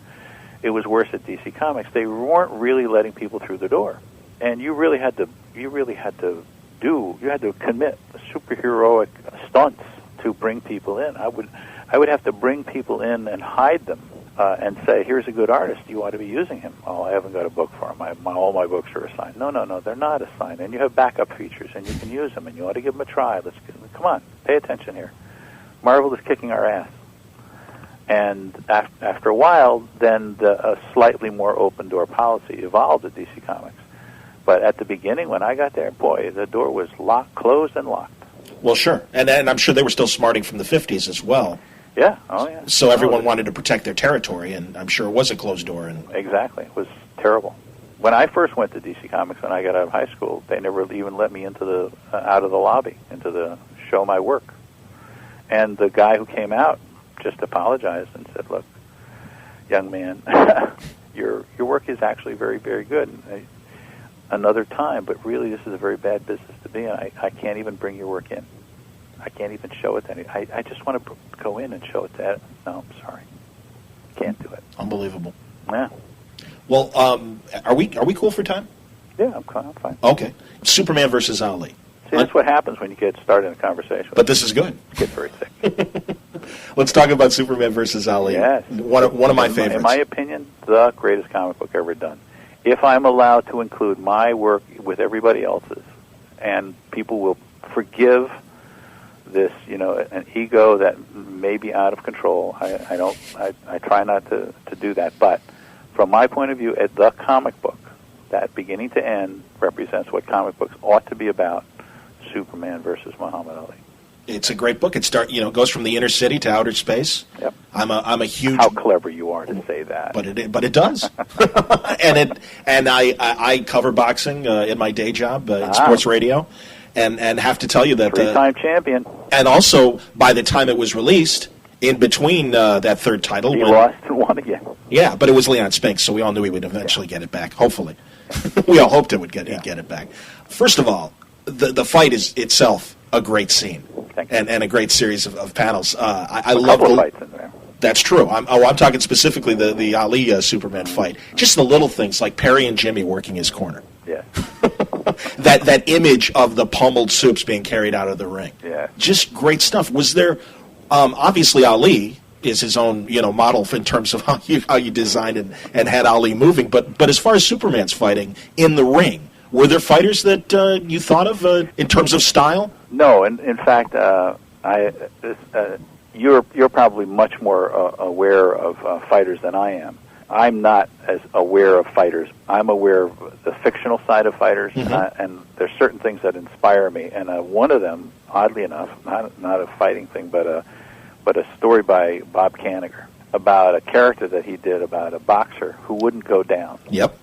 it was worse at DC Comics. They weren't really letting people through the door, and you had to commit superheroic stunts to bring people in. I would have to bring people in and hide them. And say, here's a good artist, you ought to be using him. Oh, I haven't got a book for him. All my books are assigned. No, they're not assigned. And you have backup features, and you can use them, and you ought to give them a try. Come on, pay attention here. Marvel is kicking our ass. And after a while, then a slightly more open-door policy evolved at DC Comics. But at the beginning, when I got there, boy, the door was closed and locked. Well, sure. And I'm sure they were still smarting from the 50s as well. Yeah, oh yeah. So everyone wanted to protect their territory, and I'm sure it was a closed door. Exactly. It was terrible. When I first went to DC Comics when I got out of high school, they never even let me into out of the lobby, into the show my work. And the guy who came out just apologized and said, look, young man, your work is actually very, very good. Another time, but really this is a very bad business to be in. I can't even bring your work in. I can't even show it to anyone. I just want to go in and show it to... No, I'm sorry. Can't do it. Unbelievable. Yeah. Well, are we cool for time? Yeah, I'm fine. Okay. Superman versus Ali. See, that's what happens when you get started in a conversation. But this is good. You get very sick. Let's talk about Superman versus Ali. Yes. One of my favorites. In my opinion, the greatest comic book ever done. If I'm allowed to include my work with everybody else's, and people will forgive this, an ego that may be out of control. I try not to do that. But from my point of view, the comic book that beginning to end represents what comic books ought to be about: Superman versus Muhammad Ali. It's a great book. It goes from the inner city to outer space. Yep. I'm a huge. How clever you are to say that. But it does. and I cover boxing in my day job in sports radio, and have to tell you that 3-time champion. And also, by the time it was released, in between that third title, he lost and won again. Yeah, but it was Leon Spinks, so we all knew he would eventually get it back. Hopefully, we all hoped he'd get it back. First of all, the fight is itself a great scene and a great series of panels. I love the fights in there. That's true. I'm talking specifically the Ali Superman fight. Just the little things like Perry and Jimmy working his corner. Yeah. that image of the pummeled soups being carried out of the ring. Yeah. Just great stuff. Was there obviously Ali is his own model in terms of how you designed and had Ali moving, but as far as Superman's fighting in the ring, were there fighters that you thought of in terms of style? No, in fact, you're probably much more aware of fighters than I am. I'm not as aware of fighters. I'm aware of the fictional side of fighters, and there's certain things that inspire me. And one of them, oddly enough, not a fighting thing, but a story by Bob Payne about a character that he did about a boxer who wouldn't go down. Yep.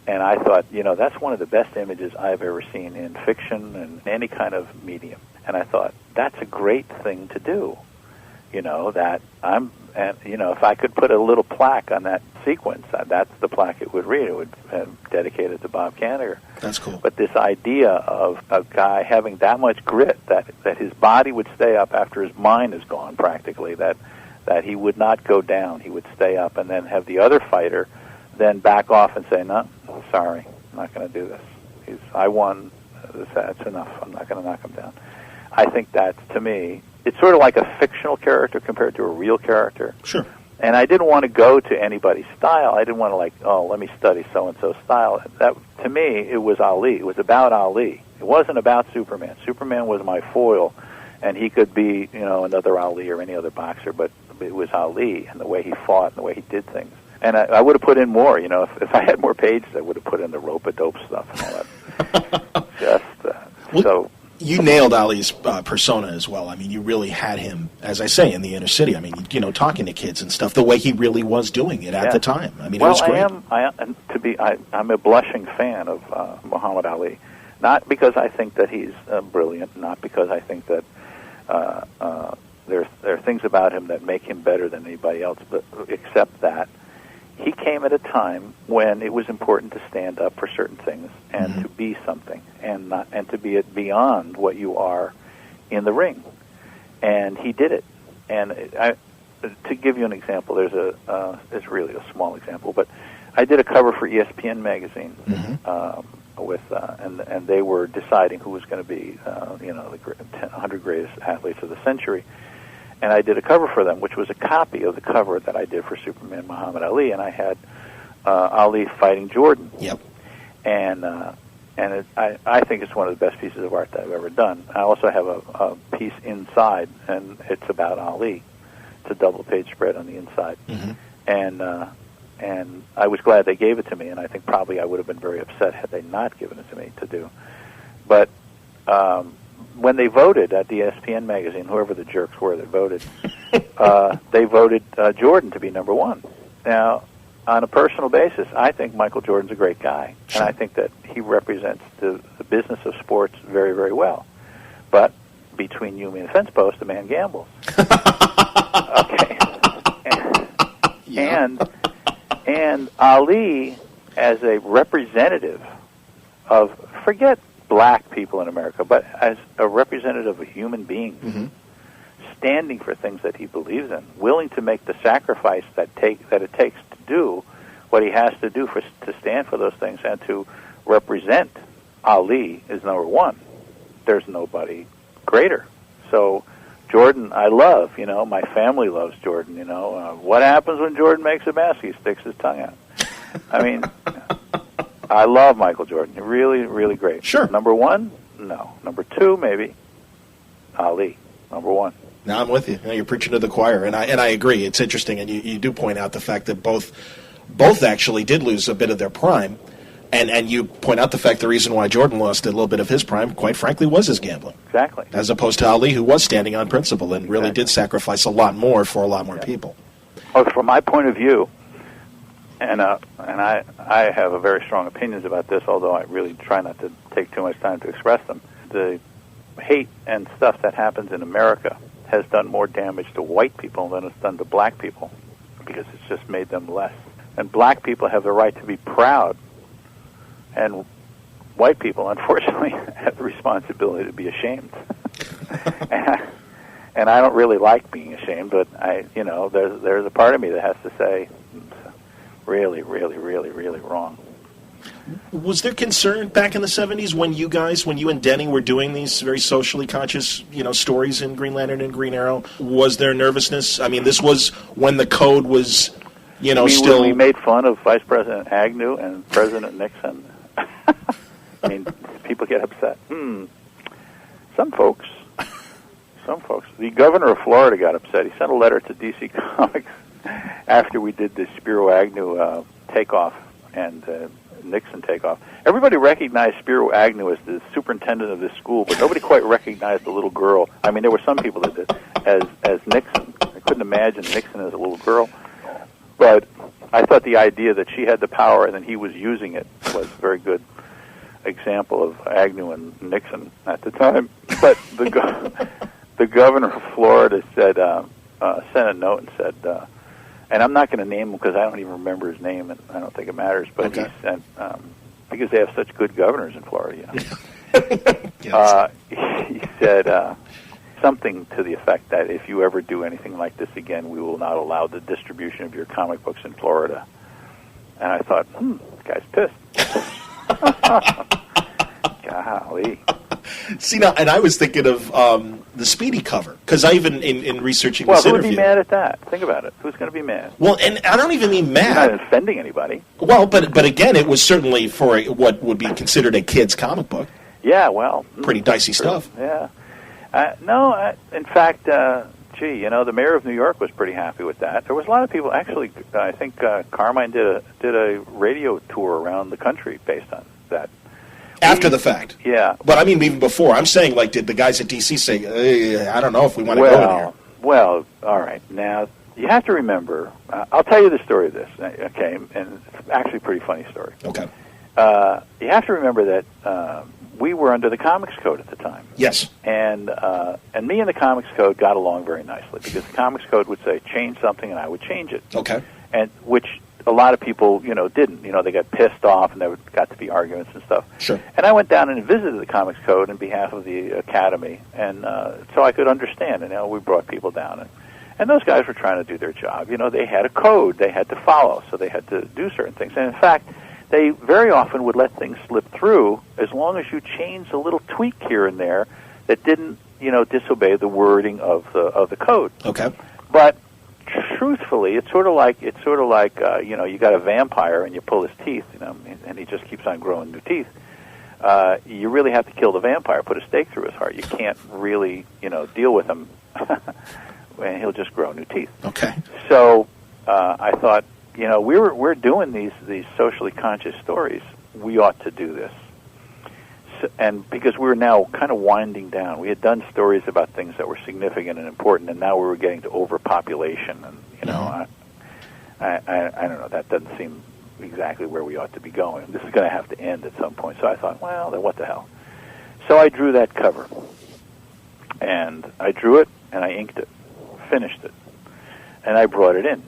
And I thought, that's one of the best images I've ever seen in fiction and any kind of medium. And I thought, that's a great thing to do. If I could put a little plaque on that sequence, that's the plaque it would read. It would dedicate it to Bob Payne. That's cool. But this idea of a guy having that much grit that his body would stay up after his mind is gone practically, that he would not go down, he would stay up, and then have the other fighter then back off and say, no, sorry, I'm not going to do this. I won. That's enough. I'm not going to knock him down. I think that's, to me, it's sort of like a fictional character compared to a real character. Sure. And I didn't want to go to anybody's style. I didn't want to let me study so-and-so's style. That, to me, it was Ali. It was about Ali. It wasn't about Superman. Superman was my foil, and he could be, another Ali or any other boxer, but it was Ali and the way he fought and the way he did things. And I would have put in more, if I had more pages, I would have put in the rope-a-dope stuff and all that. You nailed Ali's persona as well. I mean, you really had him, as I say, in the inner city. I mean, talking to kids and stuff, the way he really was doing it at the time. I mean, it was great. I'm a blushing fan of Muhammad Ali, not because I think that he's brilliant, not because I think that there are things about him that make him better than anybody else, but except that he came at a time when it was important to stand up for certain things and to be something and to be it beyond what you are in the ring. And he did it. And to give you an example, it's really a small example, but I did a cover for ESPN magazine and they were deciding who was going to be the 100 greatest athletes of the century. And I did a cover for them, which was a copy of the cover that I did for Superman Muhammad Ali, and I had Ali fighting Jordan. Yep. And I think it's one of the best pieces of art that I've ever done. I also have a piece inside, and it's about Ali. It's a double-page spread on the inside. And I was glad they gave it to me, and I think probably I would have been very upset had they not given it to me to do. But when they voted at the ESPN magazine, whoever the jerks were that voted, they voted Jordan to be number one. Now, on a personal basis, I think Michael Jordan's a great guy, and I think that he represents the business of sports very, very well. But between you and the fence post, a man gambles. Okay. And Ali, as a representative of, forget black people in America, but as a representative of human beings, standing for things that he believes in, willing to make the sacrifice that it takes to do what he has to do to stand for those things and to represent Ali is number one. There's nobody greater. So Jordan, I love. My family loves Jordan. What happens when Jordan makes a basket? He sticks his tongue out. I mean, I love Michael Jordan. Really, really great. Sure. Number one? No. Number two, maybe. Ali. Number one. Now I'm with you. You're preaching to the choir, and I agree. It's interesting, and you do point out the fact that both both actually did lose a bit of their prime. And you point out the fact the reason why Jordan lost a little bit of his prime, quite frankly, was his gambling. Exactly. As opposed to Ali, who was standing on principle and really did sacrifice a lot more for a lot more people. Well, from my point of view, and I have a very strong opinions about this, although I really try not to take too much time to express them. The hate and stuff that happens in America has done more damage to white people than it's done to black people, because it's just made them less. And black people have the right to be proud, and white people, unfortunately, have the responsibility to be ashamed. and I don't really like being ashamed, but there's a part of me that has to say, really, really, really, really wrong. Was there concern back in the 70s when you and Denny were doing these very socially conscious, stories in Green Lantern and Green Arrow? Was there nervousness? I mean, this was when the code was, still... We made fun of Vice President Agnew and President Nixon. I mean, people get upset. Some folks. The governor of Florida got upset. He sent a letter to DC Comics after we did the Spiro Agnew takeoff and Nixon takeoff. Everybody recognized Spiro Agnew as the superintendent of this school, but nobody quite recognized the little girl. I mean, there were some people that did, as Nixon. I couldn't imagine Nixon as a little girl. But I thought the idea that she had the power and that he was using it was a very good example of Agnew and Nixon at the time. But the governor of Florida said, sent a note and said, and I'm not going to name him because I don't even remember his name, and I don't think it matters, but he sent, because they have such good governors in Florida, he said something to the effect that if you ever do anything like this again, we will not allow the distribution of your comic books in Florida. And I thought, the guy's pissed. Golly. See, now, and I was thinking of the Speedy cover, because I even, in researching this interview... Well, who would be mad at that? Think about it. Who's going to be mad? Well, and I don't even mean mad. You're not offending anybody. Well, but again, it was certainly for what would be considered a kid's comic book. Yeah, well... Pretty dicey stuff. Yeah. In fact, the mayor of New York was pretty happy with that. There was a lot of people, actually, I think Carmine did a radio tour around the country based on that. After the fact. Yeah. But I mean, even before. I'm saying, did the guys at DC say, I don't know if we want to go in here? Well, all right. Now, you have to remember, I'll tell you the story of this, okay? And it's actually a pretty funny story. Okay. You have to remember that we were under the Comics Code at the time. Yes. And me and the Comics Code got along very nicely, because the Comics Code would say, change something, and I would change it. Okay. And which a lot of people, didn't. They got pissed off, and there got to be arguments and stuff. Sure. And I went down and visited the Comics Code on behalf of the Academy, and so I could understand. And we brought people down, and those guys were trying to do their job. They had a code they had to follow, so they had to do certain things. And in fact, they very often would let things slip through as long as you changed a little tweak here and there that didn't, disobey the wording of the code. Okay. But truthfully, it's sort of like you got a vampire and you pull his teeth, and he just keeps on growing new teeth. You really have to kill the vampire, put a stake through his heart. You can't really, deal with him, and he'll just grow new teeth. Okay. So I thought, we're doing these socially conscious stories. We ought to do this. And because we were now kind of winding down, we had done stories about things that were significant and important, and now we were getting to overpopulation. And I don't know. That doesn't seem exactly where we ought to be going. This is going to have to end at some point. So I thought, well, then what the hell? So I drew that cover, and I drew it, and I inked it, finished it, and I brought it in.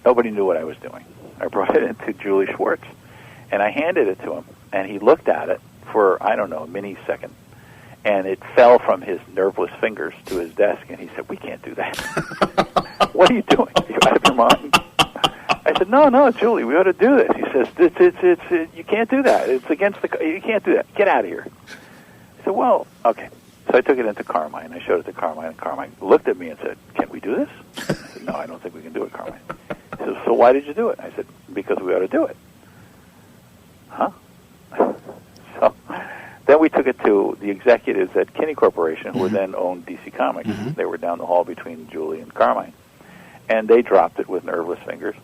Nobody knew what I was doing. I brought it into Julie Schwartz, and I handed it to him, and he looked at it for, I don't know, a mini-second, and it fell from his nerveless fingers to his desk, and he said, "We can't do that." "What are you doing? Are you out of your mind?" I said, No, Julie, we ought to do this. He says, it's you can't do that. It's against you can't do that. Get out of here. I said, well, okay. So I took it into Carmine. I showed it to Carmine, and Carmine looked at me and said, "Can we do this?" I said, "No, I don't think we can do it, Carmine." He said, "So why did you do it?" I said, "Because we ought to do it." Huh? So then we took it to the executives at Kinney Corporation, who then owned DC Comics. They were down the hall between Julie and Carmine. And they dropped it with nerveless fingers.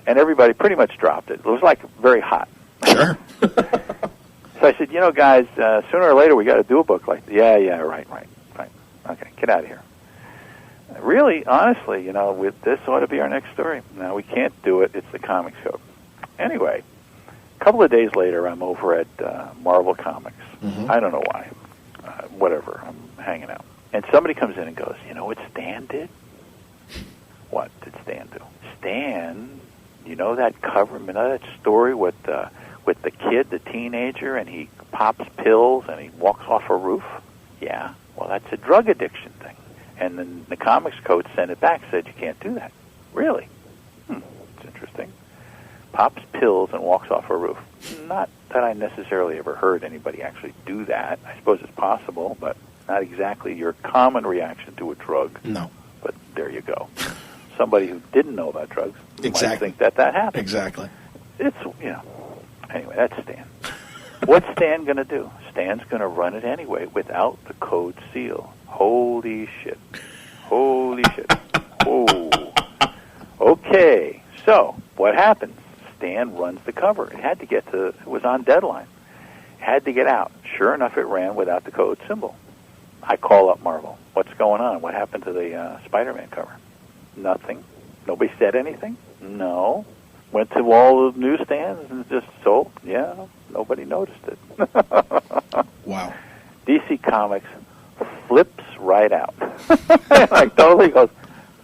And everybody pretty much dropped it. It was like very hot. Sure. So I said, guys, sooner or later we got to do a book like that. Yeah, right. Okay, get out of here. Really, honestly, this ought to be our next story. No, we can't do it. It's the Comics Code. Anyway, a couple of days later, I'm over at Marvel Comics. I don't know why. Whatever. I'm hanging out. And somebody comes in and goes, you know what Stan did? What did Stan do? Stan, that cover, that story with the kid, the teenager, and he pops pills and he walks off a roof? Yeah. Well, that's a drug addiction thing. And then the Comics Code sent it back, said you can't do that. Really? It's interesting. Pops pills and walks off a roof. Not that I necessarily ever heard anybody actually do that. I suppose it's possible, but not exactly your common reaction to a drug. No. But there you go. Somebody who didn't know about drugs might think that happened. Exactly. It's, anyway, that's Stan. What's Stan going to do? Stan's going to run it anyway without the code seal. Holy shit. Whoa. Okay, so what happens? Stan runs the cover. It was on deadline. It had to get out. Sure enough, it ran without the code symbol. I call up Marvel. What's going on? What happened to the Spider-Man cover? Nothing. Nobody said anything? No. Went to all the newsstands and just sold? Yeah, nobody noticed it. Wow. DC Comics flips right out. Like, totally goes,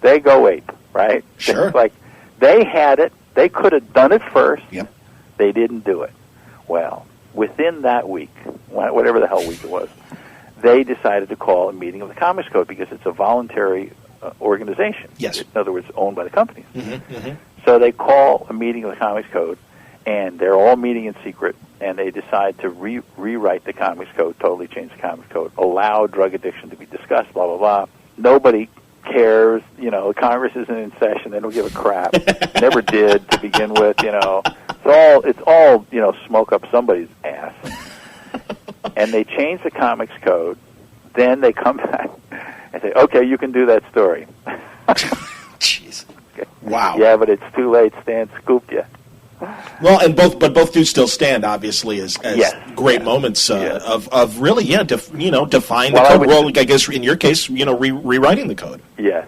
they go ape, right? Sure. It's like, they had it. They could have done it first. Yep. They didn't do it. Well, within that week, whatever the hell week it was, they decided to call a meeting of the Comics Code because it's a voluntary organization. Yes. In other words, owned by the companies. So they call a meeting of the Comics Code, and they're all meeting in secret, and they decide to rewrite the Comics Code, totally change the Comics Code, allow drug addiction to be discussed, blah, blah, blah. Nobody cares. Congress isn't in session. They don't give a crap. Never did to begin with, It's all smoke up somebody's ass. And they change the Comics Code. Then they come back and say, okay, you can do that story. Jeez. Okay. Wow. Yeah, but it's too late. Stan scooped you. Well, but both do still stand, obviously, as great moments of really, defying the code. Well, I guess in your case, rewriting the code. Yes.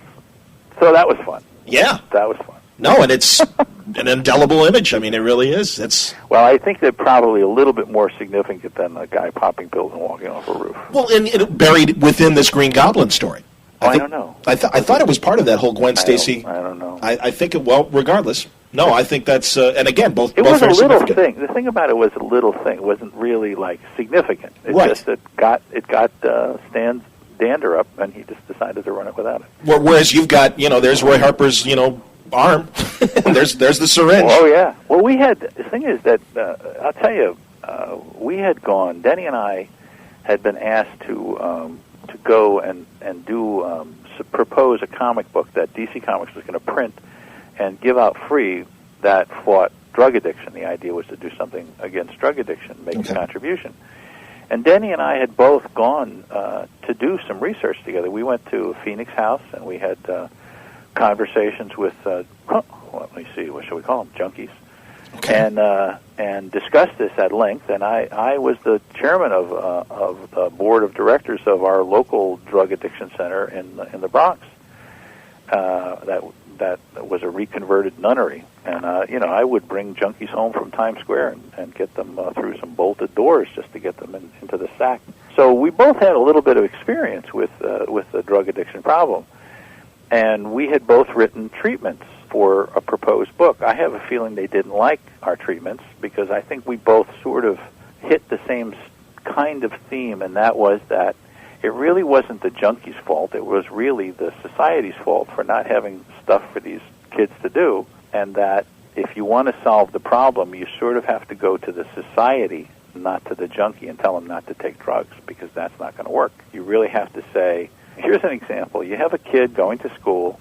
So that was fun. Yeah. That was fun. No, and it's an indelible image. I mean, it really is. Well, I think they're probably a little bit more significant than a guy popping pills and walking off a roof. Well, and buried within this Green Goblin story. I don't know. I thought it was part of that whole Gwen Stacy. I don't know. I think it. Well, regardless, no. I think that's. And again, both. It both was a little thing. The thing about it was a little thing. It wasn't really significant. It just got Stan's dander up, and he just decided to run it without it. Whereas you've got there's Roy Harper's arm, and there's the syringe. Oh yeah. Well, the thing is that I'll tell you, we had gone. Denny and I had been asked to go and do propose a comic book that DC Comics was going to print and give out free that fought drug addiction. The idea was to do something against drug addiction, make a contribution. And Denny and I had both gone to do some research together. We went to Phoenix House and we had conversations with let me see, what shall we call them? Junkies. Okay. And discussed this at length. And I was the chairman of the board of directors of our local drug addiction center in the Bronx. That was a reconverted nunnery, and I would bring junkies home from Times Square and get them through some bolted doors just to get them into the sack. So we both had a little bit of experience with the drug addiction problem, and we had both written treatments for a proposed book. I have a feeling they didn't like our treatments because I think we both sort of hit the same kind of theme, and that was that it really wasn't the junkies' fault. It was really the society's fault for not having stuff for these kids to do, and that if you want to solve the problem, you sort of have to go to the society, not to the junkie, and tell them not to take drugs, because that's not going to work. You really have to say, here's an example. You have a kid going to school,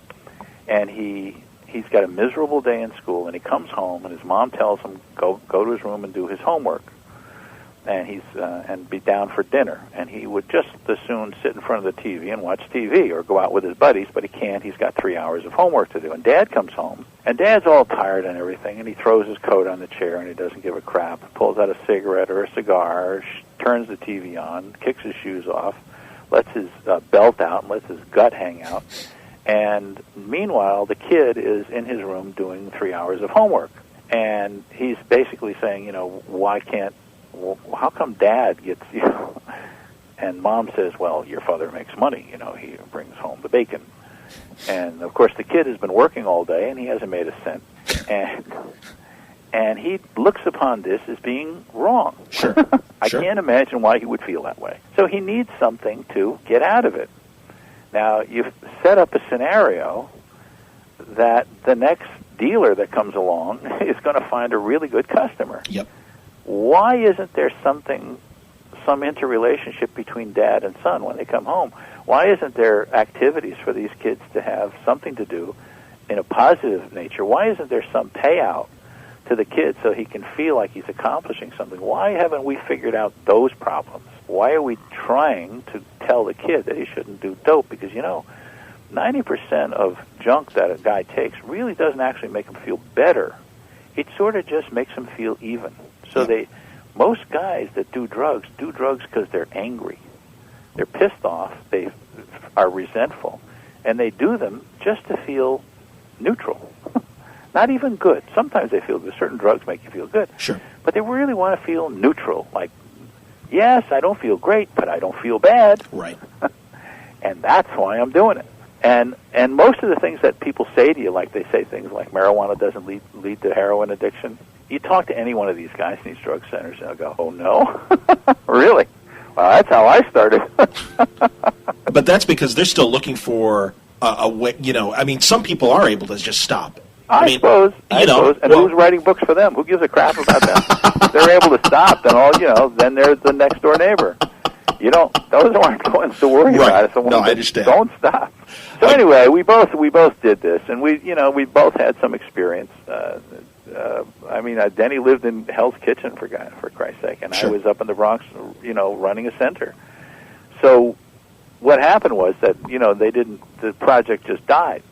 and he's got a miserable day in school, and he comes home, and his mom tells him, go to his room and do his homework. and be down for dinner. And he would just as soon sit in front of the TV and watch TV or go out with his buddies, but he can't. He's got 3 hours of homework to do. And Dad comes home, and Dad's all tired and everything, and he throws his coat on the chair, and he doesn't give a crap. Pulls out a cigarette or a cigar, turns the TV on, kicks his shoes off, lets his belt out, and lets his gut hang out. And meanwhile, the kid is in his room doing 3 hours of homework. And he's basically saying, how come Dad gets, and Mom says, well, your father makes money, he brings home the bacon. And, of course, the kid has been working all day, and he hasn't made a cent. And he looks upon this as being wrong. Sure. I can't imagine why he would feel that way. So he needs something to get out of it. Now, you've set up a scenario that the next dealer that comes along is going to find a really good customer. Yep. Why isn't there some interrelationship between dad and son when they come home? Why isn't there activities for these kids to have something to do in a positive nature? Why isn't there some payout to the kid so he can feel like he's accomplishing something? Why haven't we figured out those problems? Why are we trying to tell the kid that he shouldn't do dope? Because, 90% of junk that a guy takes really doesn't actually make him feel better. It sort of just makes him feel even. So most guys that do drugs because they're angry. They're pissed off. They are resentful. And they do them just to feel neutral. Not even good. Sometimes they feel good. Certain drugs make you feel good. Sure. But they really want to feel neutral. Like, yes, I don't feel great, but I don't feel bad. Right. And that's why I'm doing it. And most of the things that people say to you, like they say things like marijuana doesn't lead to heroin addiction. You talk to any one of these guys in these drug centers, and they'll go, oh, no? Really? Well, that's how I started. But that's because they're still looking for a way, some people are able to just stop. I suppose. And who's writing books for them? Who gives a crap about them? They're able to stop, then they're the next door neighbor. Those aren't ones to worry about. It's the ones I understand. Don't stop. So anyway, we both did this, and we both had some experience. Denny lived in Hell's Kitchen for Christ's sake, and Sure. I was up in the Bronx, running a center. So what happened was that the project just died.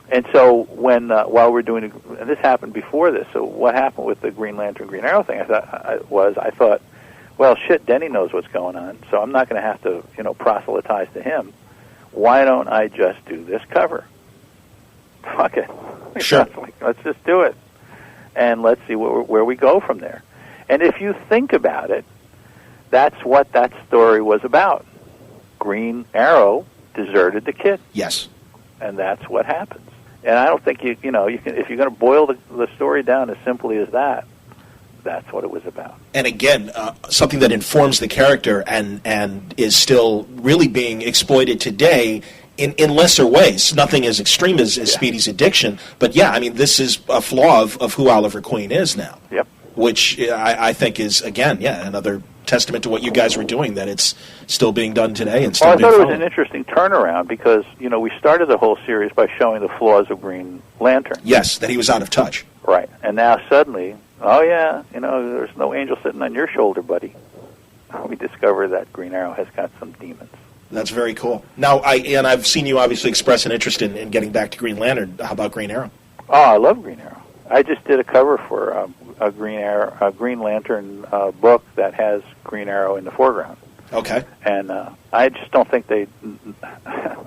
And so when while we're doing, and this happened before this. So what happened with the Green Lantern, Green Arrow thing? I thought, well, shit, Denny knows what's going on, so I'm not going to have to, proselytize to him. Why don't I just do this cover? Fuck it. Sure. Let's just do it, and let's see where we go from there. And if you think about it, that's what that story was about. Green Arrow deserted the kid. Yes. And that's what happens. And I don't think you can, if you're going to boil the story down as simply as that, that's what it was about. And again, something that informs the character and is still really being exploited today in lesser ways. Nothing as extreme as Speedy's addiction, but this is a flaw of who Oliver Queen is now. Yep. Which I think is, again, another testament to what you guys were doing, that it's still being done today and still being followed. I thought it was an interesting turnaround because, we started the whole series by showing the flaws of Green Lantern. Yes, that he was out of touch. Right. And now suddenly, there's no angel sitting on your shoulder, buddy. We discover that Green Arrow has got some demons. That's very cool. Now, I've seen you obviously express an interest in getting back to Green Lantern. How about Green Arrow? Oh, I love Green Arrow. I just did a cover for a Green Lantern book that has Green Arrow in the foreground. Okay. And I just don't think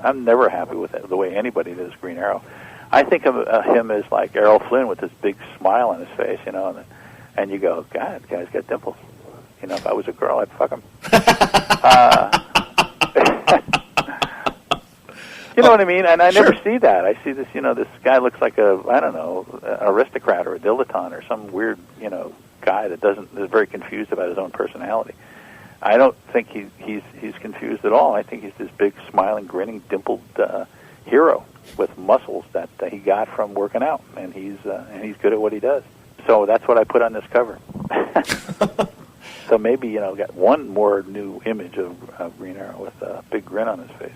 I'm never happy with it, the way anybody does Green Arrow. I think of him as like Errol Flynn with this big smile on his face, and you go, God, the guy's got dimples. If I was a girl, I'd fuck him. You know what I mean? And I never see that. I see this, this guy looks like an aristocrat or a dilettante or some weird, guy that is very confused about his own personality. I don't think he's confused at all. I think he's this big, smiling, grinning, dimpled hero with muscles that he got from working out, and he's good at what he does. So that's what I put on this cover. So maybe got one more new image of Green Arrow with a big grin on his face.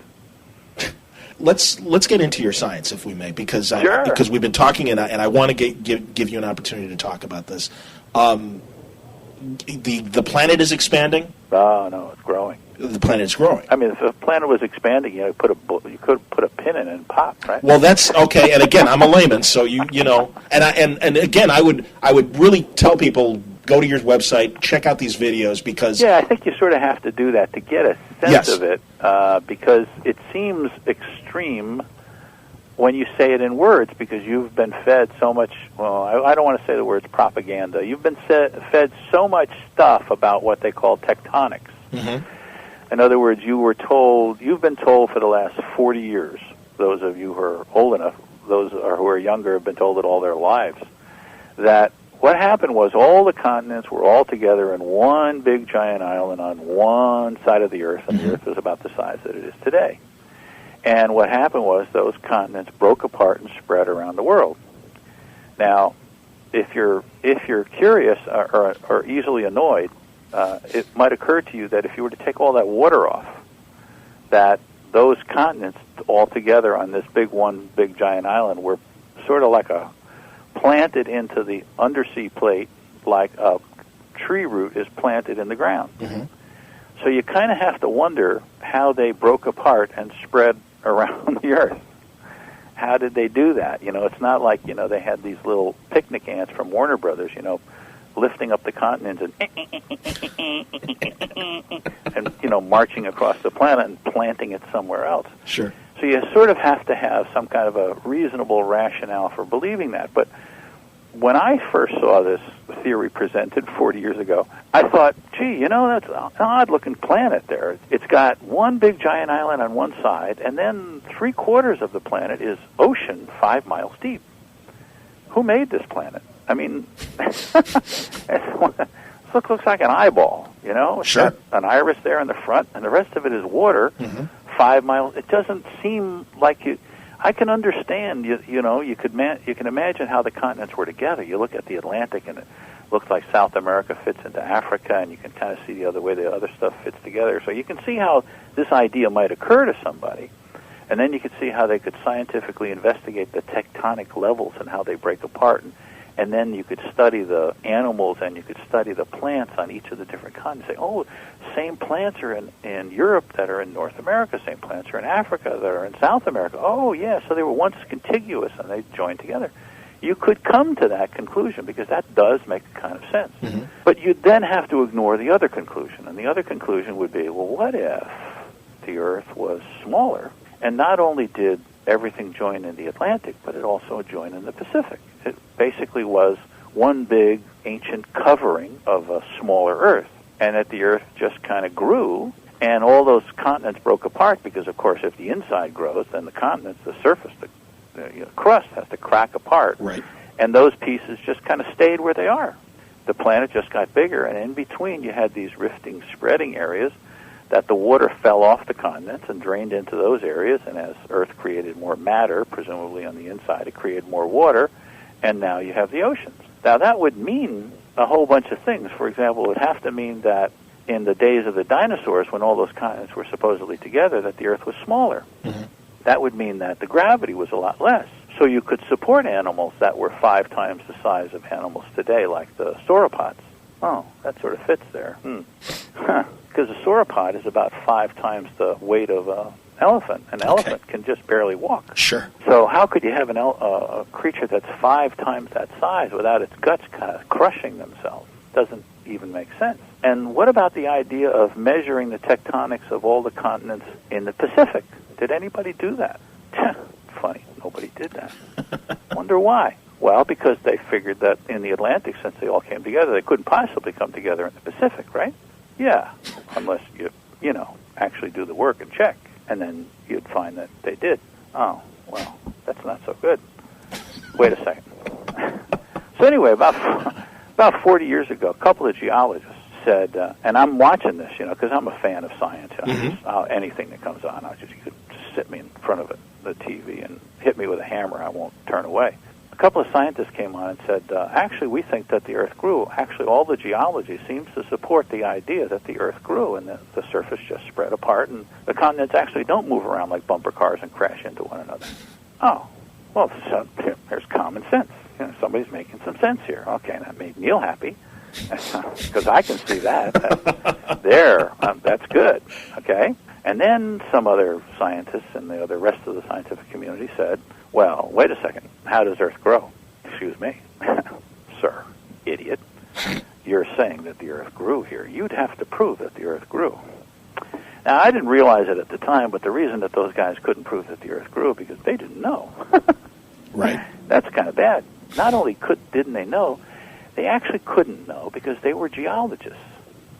Let's get into your science, if we may, because Sure. Because we've been talking, and I want to give you an opportunity to talk about this. the planet is expanding? Oh, no, it's growing. The planet is growing. I mean, if the planet was expanding, you could put a pin in it and pop, right? Well, that's okay. And again, I'm a layman, so you know, and again, I would really tell people, go to your website, check out these videos, because I think you sort of have to do that to get a sense of it, because it seems extreme when you say it in words, because you've been fed so much. Well, I don't want to say the words propaganda. You've been fed so much stuff about what they call tectonics. Mm-hmm. In other words, you've been told for the last 40 years, those of you who are old enough, those who are younger have been told it all their lives, that what happened was all the continents were all together in one big giant island on one side of the Earth, and the Earth was about the size that it is today. And what happened was those continents broke apart and spread around the world. Now, if you're curious or easily annoyed, it might occur to you that if you were to take all that water off, that those continents all together on this one big giant island were sort of like planted into the undersea plate, like a tree root is planted in the ground. Mm-hmm. So you kind of have to wonder how they broke apart and spread around the Earth. How did they do that? It's not like, they had these little picnic ants from Warner Brothers, lifting up the continents and marching across the planet and planting it somewhere else. Sure. So you sort of have to have some kind of a reasonable rationale for believing that. But when I first saw this theory presented 40 years ago, I thought, gee, that's an odd-looking planet there. It's got one big giant island on one side, and then 3/4 of the planet is ocean 5 miles deep. Who made this planet? I mean, it looks like an eyeball, It's Sure. got an iris there in the front, and the rest of it is water, 5 miles. It doesn't seem like you... I can understand, you can imagine how the continents were together. You look at the Atlantic, and it looks like South America fits into Africa, and you can kind of see the other way the other stuff fits together. So you can see how this idea might occur to somebody, and then you can see how they could scientifically investigate the tectonic levels and how they break apart, and then you could study the animals and you could study the plants on each of the different continents. Say, oh, same plants are in Europe that are in North America, same plants are in Africa that are in South America. Oh, yeah, so they were once contiguous and they joined together. You could come to that conclusion because that does make kind of sense. Mm-hmm. But you'd then have to ignore the other conclusion, and the other conclusion would be, well, what if the Earth was smaller, and not only did everything join in the Atlantic, but it also joined in the Pacific? It basically was one big ancient covering of a smaller Earth, and that the Earth just kind of grew, and all those continents broke apart because, of course, if the inside grows, then the continents, the surface, the crust has to crack apart, right? And those pieces just kind of stayed where they are. The planet just got bigger, and in between you had these rifting, spreading areas that the water fell off the continents and drained into those areas, and as Earth created more matter, presumably on the inside, it created more water, and now you have the oceans. Now, that would mean a whole bunch of things. For example, it would have to mean that in the days of the dinosaurs, when all those continents were supposedly together, that the Earth was smaller. Mm-hmm. That would mean that the gravity was a lot less. So you could support animals that were 5 times the size of animals today, like the sauropods. Oh, that sort of fits there. Because a sauropod is about 5 times the weight of an elephant. An elephant can just barely walk. Sure. So how could you have a creature that's 5 times that size without its guts kind of crushing themselves? Doesn't even make sense. And what about the idea of measuring the tectonics of all the continents in the Pacific? Did anybody do that? Funny, nobody did that. Wonder why? Well, because they figured that in the Atlantic, since they all came together, they couldn't possibly come together in the Pacific, right? Yeah, unless you actually do the work and check, and then you'd find that they did. Oh, well, that's not so good. Wait a second. So anyway, about 40 years ago, a couple of geologists said, and I'm watching this, because I'm a fan of science. Anything that comes on, you could just sit me in front of the TV and hit me with a hammer. I won't turn away. A couple of scientists came on and said, actually, we think that the Earth grew. Actually, all the geology seems to support the idea that the Earth grew and that the surface just spread apart and the continents actually don't move around like bumper cars and crash into one another. Oh, well, so there's common sense. Somebody's making some sense here. Okay, that made Neal happy. because I can see that. That's good, okay? And then some other scientists and the rest of the scientific community said, well, wait a second, how does Earth grow? Excuse me, sir, idiot. You're saying that the Earth grew here. You'd have to prove that the Earth grew. Now, I didn't realize it at the time, but the reason that those guys couldn't prove that the Earth grew because they didn't know. Right. That's kind of bad. Not only didn't they know, they actually couldn't know because they were geologists.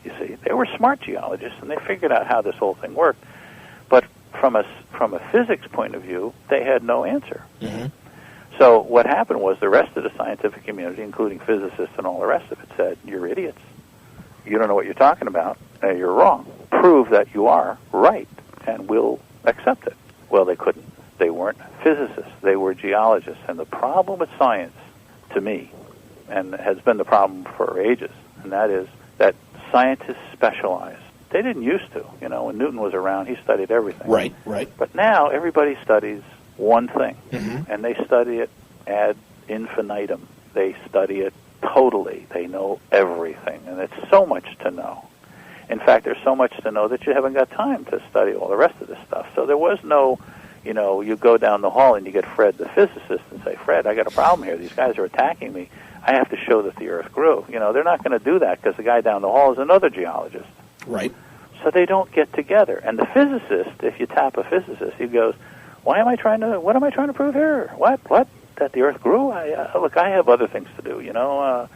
You see, they were smart geologists, and they figured out how this whole thing worked. But from a physics point of view, they had no answer. Mm-hmm. So what happened was the rest of the scientific community, including physicists and all the rest of it, said, you're idiots. You don't know what you're talking about. You're wrong. Prove that you are right, and we'll accept it. Well, they couldn't. They weren't physicists. They were geologists. And the problem with science, to me, and has been the problem for ages, and that is that scientists specialize. They didn't used to. You know, when Newton was around, he studied everything. Right, right. But now everybody studies one thing, mm-hmm. and they study it ad infinitum. They study it totally. They know everything, and it's so much to know. In fact, there's so much to know that you haven't got time to study all the rest of this stuff. So there was no, you know, you go down the hall and you get Fred, the physicist, and say, Fred, I got a problem here. These guys are attacking me. I have to show that the Earth grew. You know, they're not going to do that because the guy down the hall is another geologist. Right. So they don't get together. And the physicist, if you tap a physicist, he goes, what am I trying to prove here? What? That the Earth grew? Look, I have other things to do, you know.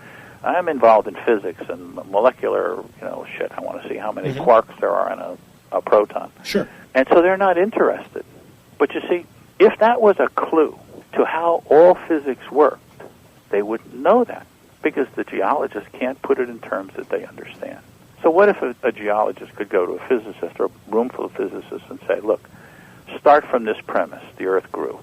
I'm involved in physics and molecular, you know, shit. I want to see how many mm-hmm. quarks there are in a proton. Sure. And so they're not interested. But you see, if that was a clue to how all physics worked, they wouldn't know that because the geologists can't put it in terms that they understand. So what if a geologist could go to a physicist or a room full of physicists and say, look, start from this premise, the Earth grew.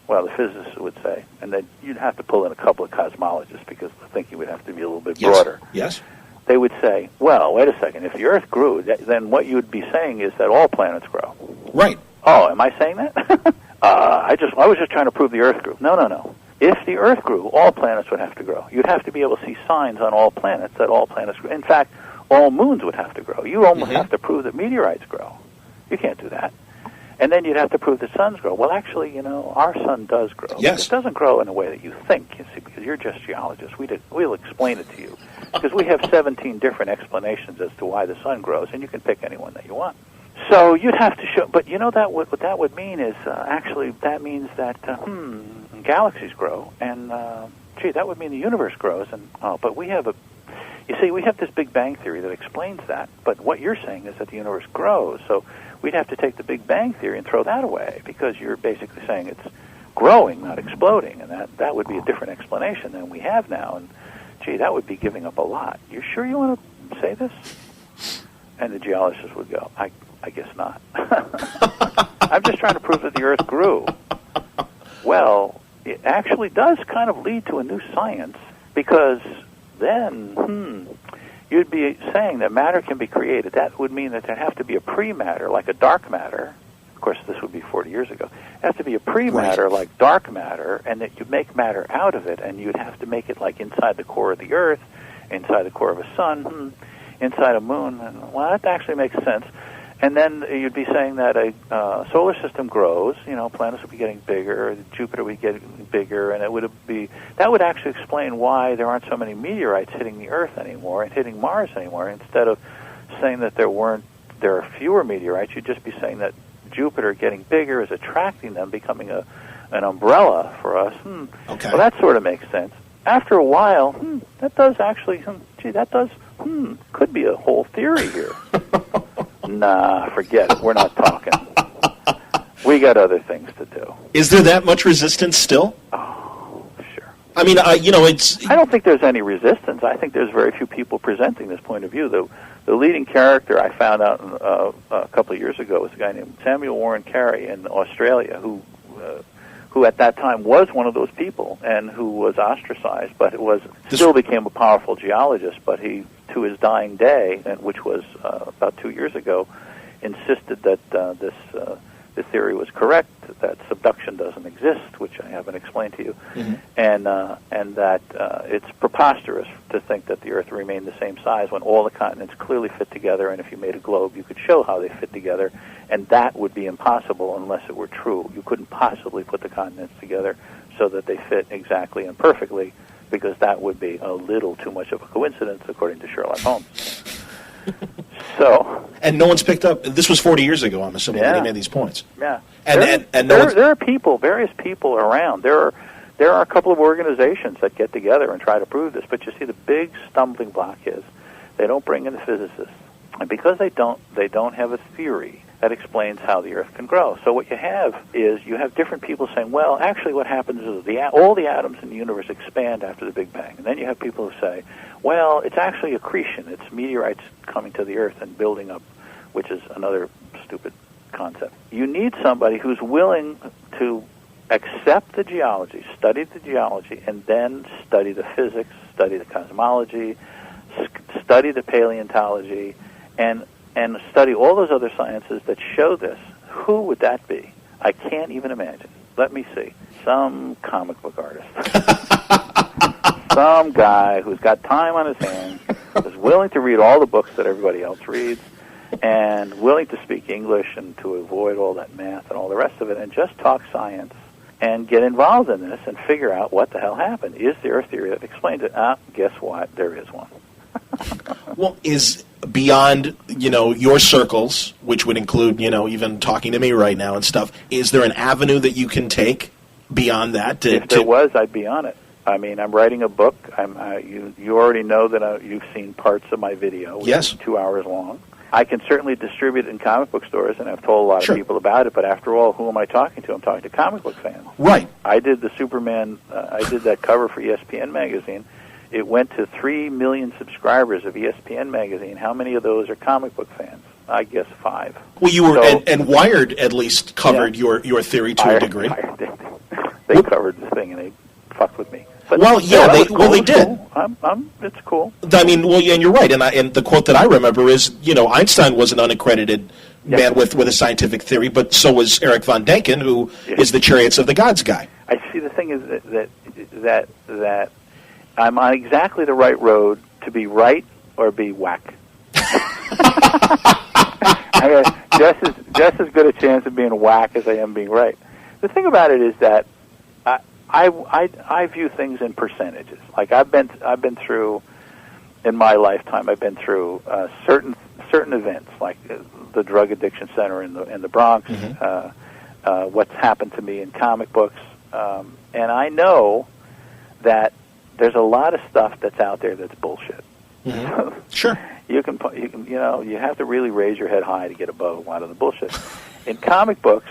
Well, the physicist would say, and then you'd have to pull in a couple of cosmologists because the thinking would have to be a little bit broader. Yes. They would say, well, wait a second, if the Earth grew, then what you would be saying is that all planets grow. Right. Oh, am I saying that? I was just trying to prove the Earth grew. No. If the Earth grew, all planets would have to grow. You'd have to be able to see signs on all planets that all planets grow. In fact, all moons would have to grow. You almost mm-hmm. have to prove that meteorites grow. You can't do that. And then you'd have to prove that suns grow. Well, actually, you know, our sun does grow. Yes. It doesn't grow in a way that you think, you see, because you're just geologists. We'll explain it to you. Because we have 17 different explanations as to why the sun grows, and you can pick any one that you want. So you'd have to show, but you know that what that would mean is actually that means that galaxies grow, and that would mean the universe grows. And but we have we have this Big Bang theory that explains that. But what you're saying is that the universe grows. So we'd have to take the Big Bang theory and throw that away because you're basically saying it's growing, not exploding, and that would be a different explanation than we have now. And that would be giving up a lot. You sure you want to say this? And the geologist would go, I guess not. I'm just trying to prove that the Earth grew. Well, it actually does kind of lead to a new science because then you'd be saying that matter can be created. That would mean that there'd have to be a pre-matter, like a dark matter. Of course, this would be 40 years ago. It has to be a pre-matter, right. like dark matter, and that you make matter out of it, and you'd have to make it like inside the core of the Earth, inside the core of a sun, inside a moon. And, well, that actually makes sense. And then you'd be saying that a solar system grows, you know, planets would be getting bigger, Jupiter would be getting bigger, and that would actually explain why there aren't so many meteorites hitting the Earth anymore and hitting Mars anymore. Instead of saying that there are fewer meteorites, you'd just be saying that Jupiter getting bigger is attracting them, becoming an umbrella for us. Okay. Well, that sort of makes sense. After a while, that does actually, could be a whole theory here. Nah, forget it. We're not talking. We got other things to do. Is there that much resistance still? Oh, sure. I mean, it's... I don't think there's any resistance. I think there's very few people presenting this point of view. The leading character I found out a couple of years ago was a guy named Samuel Warren Carey in Australia, who at that time was one of those people and who was ostracized, but still became a powerful geologist. But he, to his dying day, which was about 2 years ago, insisted that this the theory was correct, that subduction doesn't exist, which I haven't explained to you, and that it's preposterous to think that the Earth remained the same size when all the continents clearly fit together, and if you made a globe, you could show how they fit together, and that would be impossible unless it were true. You couldn't possibly put the continents together so that they fit exactly and perfectly, because that would be a little too much of a coincidence, according to Sherlock Holmes. So, and no one's picked up. This was 40 years ago, I'm assuming, when he made these points. Yeah, and there are people, various people around. There are a couple of organizations that get together and try to prove this. But you see, the big stumbling block is they don't bring in the physicists, and because they don't have a theory that explains how the Earth can grow. So what you have is you have different people saying, well, actually what happens is all the atoms in the universe expand after the Big Bang. And then you have people who say, well, it's actually accretion. It's meteorites coming to the Earth and building up, which is another stupid concept. You need somebody who's willing to accept the geology, study the geology, and then study the physics, study the cosmology, study the paleontology, and study all those other sciences that show this. Who would that be? I can't even imagine. Let me see. Some comic book artist. Some guy who's got time on his hands, is willing to read all the books that everybody else reads, and willing to speak English and to avoid all that math and all the rest of it, and just talk science and get involved in this and figure out what the hell happened. Is there a theory that explains it? Guess what? There is one. Well, is beyond, your circles, which would include, even talking to me right now and stuff, is there an avenue that you can take beyond that? If there was, I'd be on it. I mean, I'm writing a book. You already know that you've seen parts of my video, which is 2 hours long. I can certainly distribute it in comic book stores, and I've told a lot of people about it, but after all, who am I talking to? I'm talking to comic book fans. Right. I did the Superman, I did that cover for ESPN magazine. It went to 3 million subscribers of ESPN magazine. How many of those are comic book fans? I guess 5. Well, you were, and Wired at least covered your theory to a degree. They covered the thing, and they fucked with me. But they did. Cool. It's cool. I mean, and you're right. And the quote that I remember is, Einstein was an unaccredited man with a scientific theory, but so was Eric von Däniken, who is the Chariots of the Gods guy. I see. The thing is that I'm on exactly the right road to be right or be whack. I got just as good a chance of being whack as I am being right. The thing about it is that I view things in percentages. Like I've been through in my lifetime. I've been through certain events, like the drug addiction center in the Bronx. What's happened to me in comic books, and I know that there's a lot of stuff that's out there that's bullshit. Sure. You have to really raise your head high to get above a lot of the bullshit. In comic books,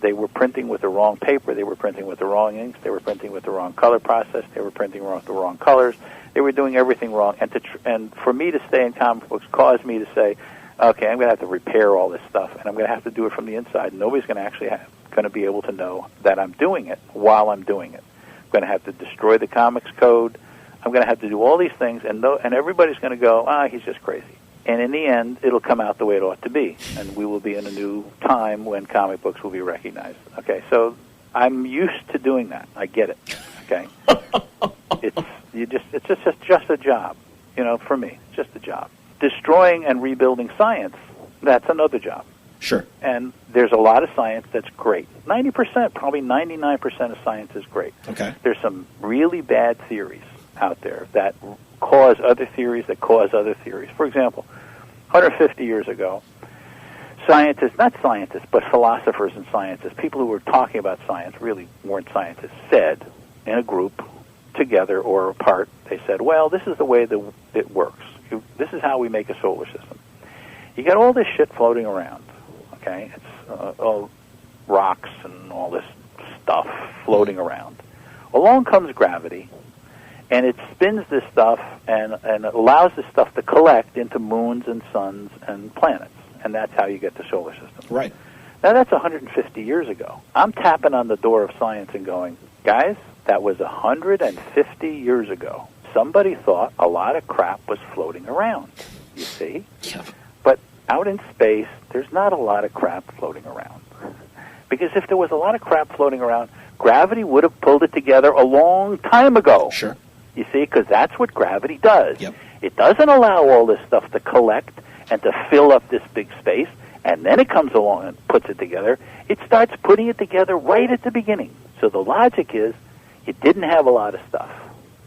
they were printing with the wrong paper. They were printing with the wrong inks. They were printing with the wrong color process. They were printing with the wrong colors. They were doing everything wrong. And for me to stay in comic books caused me to say, okay, I'm going to have to repair all this stuff, and I'm going to have to do it from the inside. Nobody's going to actually going to be able to know that I'm doing it while I'm doing it. I'm going to have to destroy the comics code. I'm going to have to do all these things, and everybody's going to go, he's just crazy. And in the end, it'll come out the way it ought to be, and we will be in a new time when comic books will be recognized. Okay, so I'm used to doing that. I get it. Okay, it's just a job, for me, just a job. Destroying and rebuilding science, that's another job. Sure. And there's a lot of science that's great. 90%, probably 99% of science is great. Okay. There's some really bad theories out there that cause other theories that cause other theories. For example, 150 years ago, not scientists, but philosophers and scientists, people who were talking about science, really weren't scientists, said in a group, together or apart, they said, well, this is the way that it works. This is how we make a solar system. You got all this shit floating around, okay? It's all rocks and all this stuff floating around. Along comes gravity, and it spins this stuff and allows this stuff to collect into moons and suns and planets. And that's how you get the solar system. Right. Now, that's 150 years ago. I'm tapping on the door of science and going, guys, that was 150 years ago. Somebody thought a lot of crap was floating around, you see? Yeah. But out in space, there's not a lot of crap floating around. Because if there was a lot of crap floating around, gravity would have pulled it together a long time ago. Sure. You see, because that's what gravity does. Yep. It doesn't allow all this stuff to collect and to fill up this big space, and then it comes along and puts it together. It starts putting it together right at the beginning. So the logic is it didn't have a lot of stuff.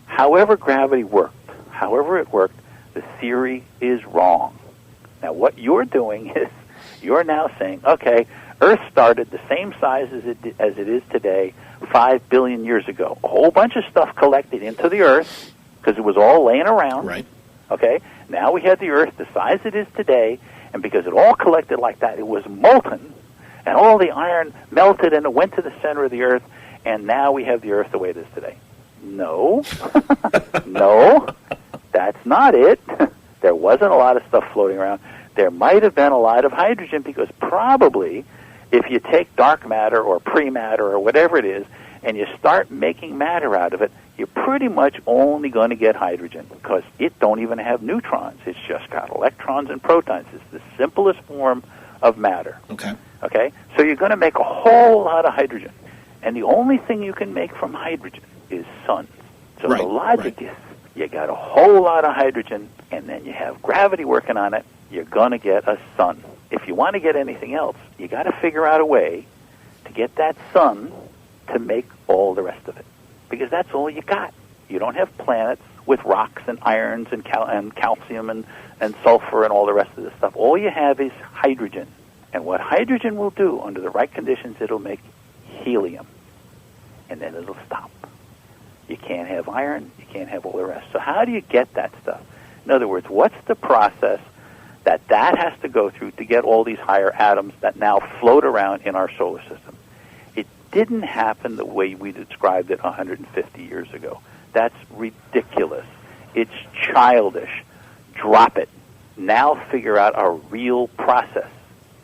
However gravity worked, the theory is wrong. Now, what you're doing is you're now saying, okay, Earth started the same size as it is today 5 billion years ago. A whole bunch of stuff collected into the Earth because it was all laying around. Right. Okay? Now we had the Earth the size it is today, and because it all collected like that, it was molten, and all the iron melted and it went to the center of the Earth, and now we have the Earth the way it is today. No. No. That's not it. There wasn't a lot of stuff floating around. There might have been a lot of hydrogen because probably if you take dark matter or pre-matter or whatever it is and you start making matter out of it, you're pretty much only going to get hydrogen because it don't even have neutrons. It's just got electrons and protons. It's the simplest form of matter. Okay? So you're going to make a whole lot of hydrogen. And the only thing you can make from hydrogen is sun. So the logic is you got a whole lot of hydrogen and then you have gravity working on it, you're going to get a sun. If you want to get anything else, you got to figure out a way to get that sun to make all the rest of it. Because that's all you got. You don't have planets with rocks and irons and calcium and sulfur and all the rest of this stuff. All you have is hydrogen. And what hydrogen will do under the right conditions, it'll make helium. And then it'll stop. You can't have iron. You can't have all the rest. So how do you get that stuff? In other words, what's the process that has to go through to get all these higher atoms that now float around in our solar system? It didn't happen the way we described it 150 years ago. That's ridiculous. It's childish. Drop it. Now figure out a real process.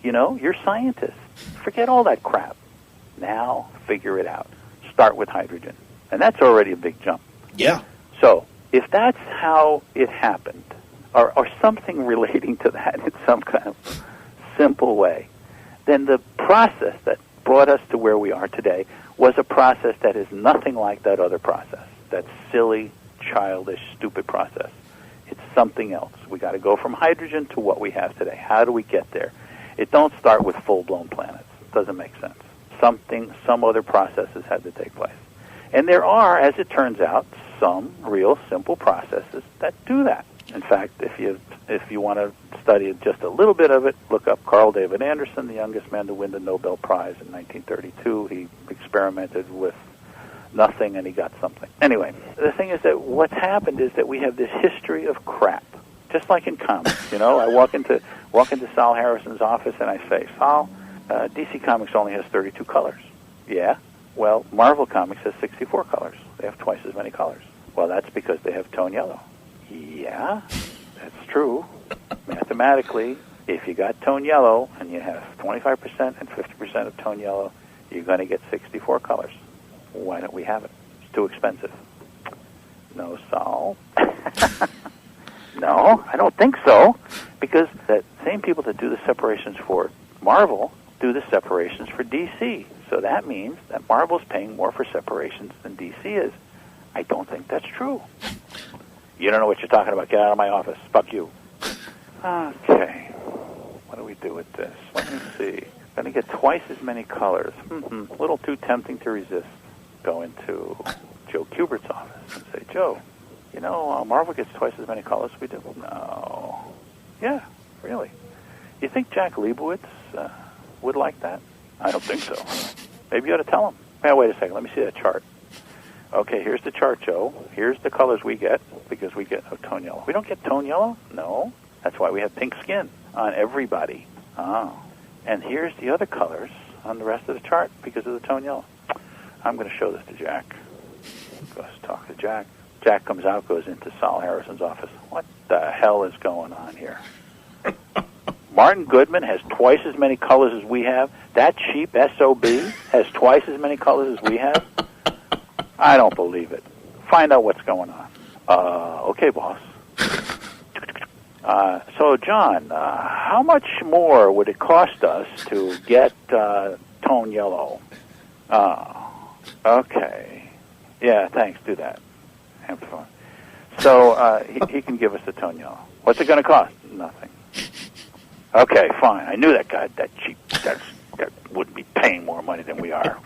You know, you're scientists. Forget all that crap. Now figure it out. Start with hydrogen. And that's already a big jump. Yeah. So if that's how it happened, or something relating to that in some kind of simple way, then the process that brought us to where we are today was a process that is nothing like that other process, that silly, childish, stupid process. It's something else. We got to go from hydrogen to what we have today. How do we get there? It don't start with full-blown planets. It doesn't make sense. Some other processes had to take place. And there are, as it turns out, some real simple processes that do that. In fact, if you want to study just a little bit of it, look up Carl David Anderson, the youngest man to win the Nobel Prize in 1932. He experimented with nothing and he got something. Anyway, the thing is that what's happened is that we have this history of crap, just like in comics. You know, I walk into Sal Harrison's office and I say, Sal, DC Comics only has 32 colors. Yeah. Well, Marvel Comics has 64 colors. They have twice as many colors. Well, that's because they have tone yellow. Yeah, that's true. Mathematically, if you got tone yellow and you have 25% and 50% of tone yellow, you're going to get 64 colors. Why don't we have it? It's too expensive. No, Saul. No, I don't think so. Because the same people that do the separations for Marvel do the separations for DC. So that means that Marvel's paying more for separations than DC is. I don't think that's true. You don't know what you're talking about. Get out of my office. Fuck you. Okay. What do we do with this? Let me see. Going to get twice as many colors. A little too tempting to resist. Go into Joe Kubert's office and say, Joe, you know, Marvel gets twice as many colors as we do. No. Yeah, really. You think Jack Leibowitz would like that? I don't think so. Maybe you ought to tell him. Now, wait a second. Let me see that chart. Okay, here's the chart, Joe. Here's the colors we get because we get tone yellow. We don't get tone yellow? No. That's why we have pink skin on everybody. Oh. And here's the other colors on the rest of the chart because of the tone yellow. I'm going to show this to Jack. Goes talk to Jack. Jack comes out, goes into Sal Harrison's office. What the hell is going on here? Martin Goodman has twice as many colors as we have. That cheap SOB has twice as many colors as we have. I don't believe it. Find out what's going on. Okay, boss. So, John, how much more would it cost us to get tone yellow. Oh, okay. Yeah, thanks. Do that. Have fun. So he can give us the tone yellow. What's it going to cost? Nothing. Okay, fine. I knew that guy, that cheap, that wouldn't be paying more money than we are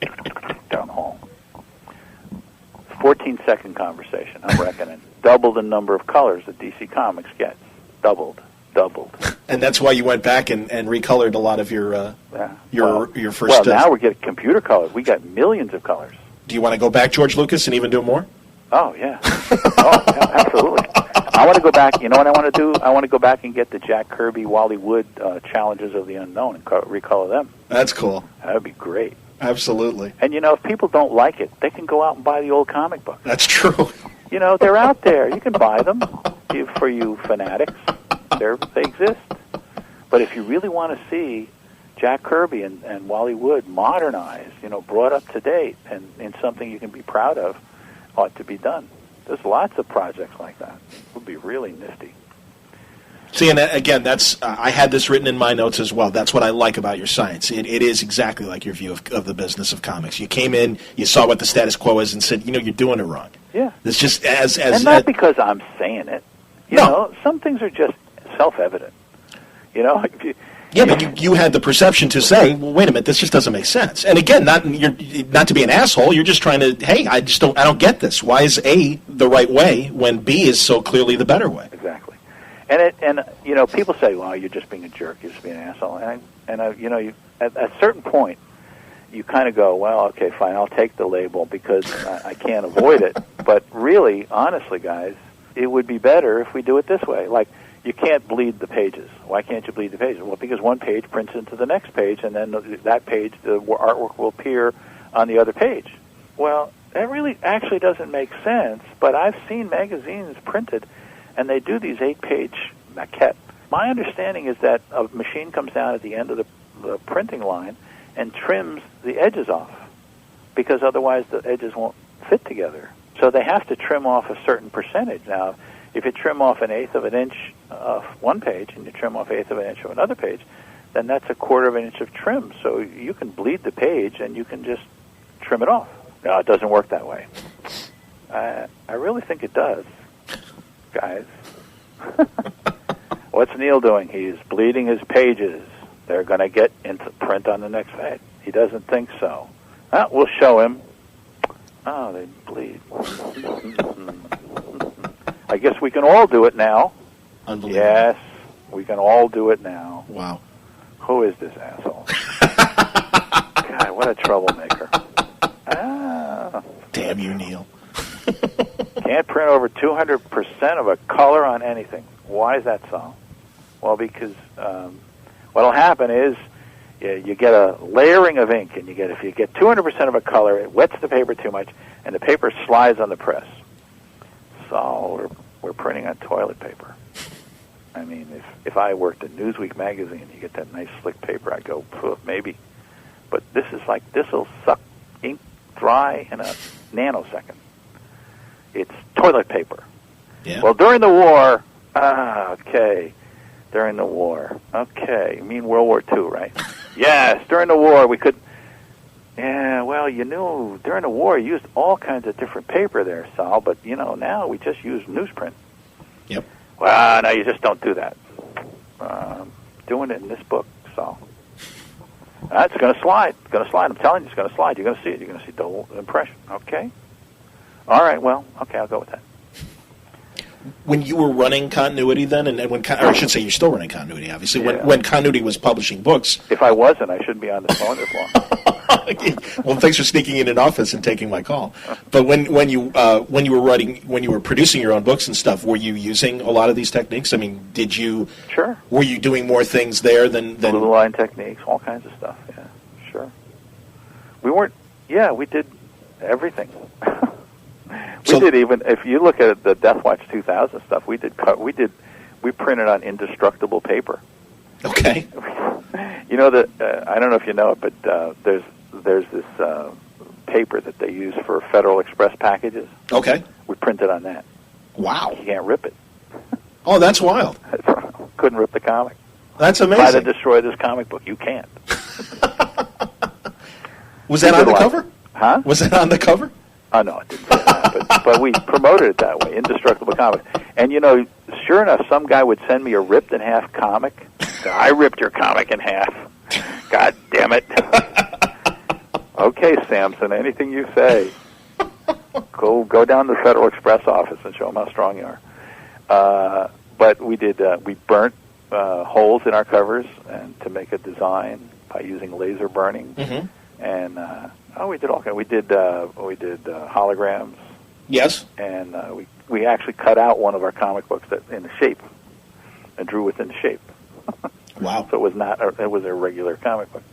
down the hall. 14-second conversation, I'm reckoning. Double the number of colors that DC Comics gets. Doubled. And that's why you went back and recolored a lot of your first. Well, now we're getting computer colors. We got millions of colors. Do you want to go back, George Lucas, and even do more? Oh yeah. Yeah, absolutely. I want to go back. You know what I want to do? I want to go back and get the Jack Kirby, Wally Wood Challenges of the Unknown and recolor them. That's cool. That would be great. Absolutely. And if people don't like it, they can go out and buy the old comic books. That's true. They're out there. You can buy them for you fanatics. They exist. But if you really want to see Jack Kirby and Wally Wood modernized, brought up to date, and in something you can be proud of, ought to be done. There's lots of projects like that. It would be really nifty. See, and again, I had this written in my notes as well. That's what I like about your science. It is exactly like your view of the business of comics. You came in, you saw what the status quo is, and said, you're doing it wrong. Yeah. It's just and not because I'm saying it. Some things are just self-evident. Yeah, but you had the perception to say, well, wait a minute, this just doesn't make sense. And again, not to be an asshole, you're just trying to, hey, I don't get this. Why is A the right way when B is so clearly the better way? Exactly. And people say, well, you're just being a jerk, you're just being an asshole. And at a certain point, you kind of go, well, okay, fine, I'll take the label because I can't avoid it. But really, honestly, guys, it would be better if we do it this way. Like, you can't bleed the pages. Why can't you bleed the pages? Well, because one page prints into the next page, and then that page, the artwork will appear on the other page. Well, that really actually doesn't make sense, but I've seen magazines printed, and they do these 8-page maquettes. My understanding is that a machine comes down at the end of the printing line and trims the edges off, because otherwise the edges won't fit together. So they have to trim off a certain percentage. Now, if you trim off 1/8 of an inch of one page and you trim off 1/8 of an inch of another page, then that's 1/4 of an inch of trim. So you can bleed the page and you can just trim it off. No, it doesn't work that way. I really think it does, guys. What's Neal doing? He's bleeding his pages. They're going to get into print on the next page. He doesn't think so. We'll show him. Oh, they bleed. I guess we can all do it now. Unbelievable. Yes, we can all do it now. Wow. Who is this asshole? God, what a troublemaker. Damn you, Neal. Can't print over 200% of a color on anything. Why is that so? Well, because what'll happen is you get a layering of ink, and if you get 200% of a color, it wets the paper too much, and the paper slides on the press. So we're printing on toilet paper. I mean, if I worked at Newsweek magazine, you get that nice slick paper, I'd go, maybe. But this will suck ink dry in a nanosecond. It's toilet paper. Yeah. Well, during the war, okay. During the war. Okay. You mean World War II, right? Yes, during the war we could... Yeah, well, during the war you used all kinds of different paper there, Sal, but, now we just use newsprint. Yep. Well, no, you just don't do that. Doing it in this book, Sal. It's going to slide. It's going to slide. I'm telling you, it's going to slide. You're going to see it. You're going to see the whole impression. Okay? All right, well, okay, I'll go with that. When you were running continuity then, and when, or I should say you're still running continuity, obviously, yeah. when continuity was publishing books... If I wasn't, I shouldn't be on the phone this long. Well, thanks for sneaking in an office and taking my call. But when you were producing your own books and stuff, were you using a lot of these techniques? I mean, did you... Sure. Were you doing more things there than... Blue line techniques, all kinds of stuff, yeah, sure. We did everything. We did even, if you look at the Death Watch 2000 stuff, we printed on indestructible paper. Okay. I don't know if you know it, but there's this paper that they use for Federal Express packages. Okay. We printed on that. Wow. You can't rip it. Oh, that's wild. Couldn't rip the comic. That's amazing. Try to destroy this comic book. You can't. Was that on the cover? Huh? Was that on the cover? Oh, no, it didn't say that, but we promoted it that way, Indestructible Comics. And, sure enough, some guy would send me a ripped-in-half comic. I ripped your comic in half. God damn it. Okay, Samson, anything you say. Go down to the Federal Express office and show them how strong you are. But we burnt holes in our covers and to make a design by using laser burning. Mm-hmm. And we did all kinds. We did holograms. Yes. And we actually cut out one of our comic books in the shape and drew within the shape. Wow. So it was a regular comic book.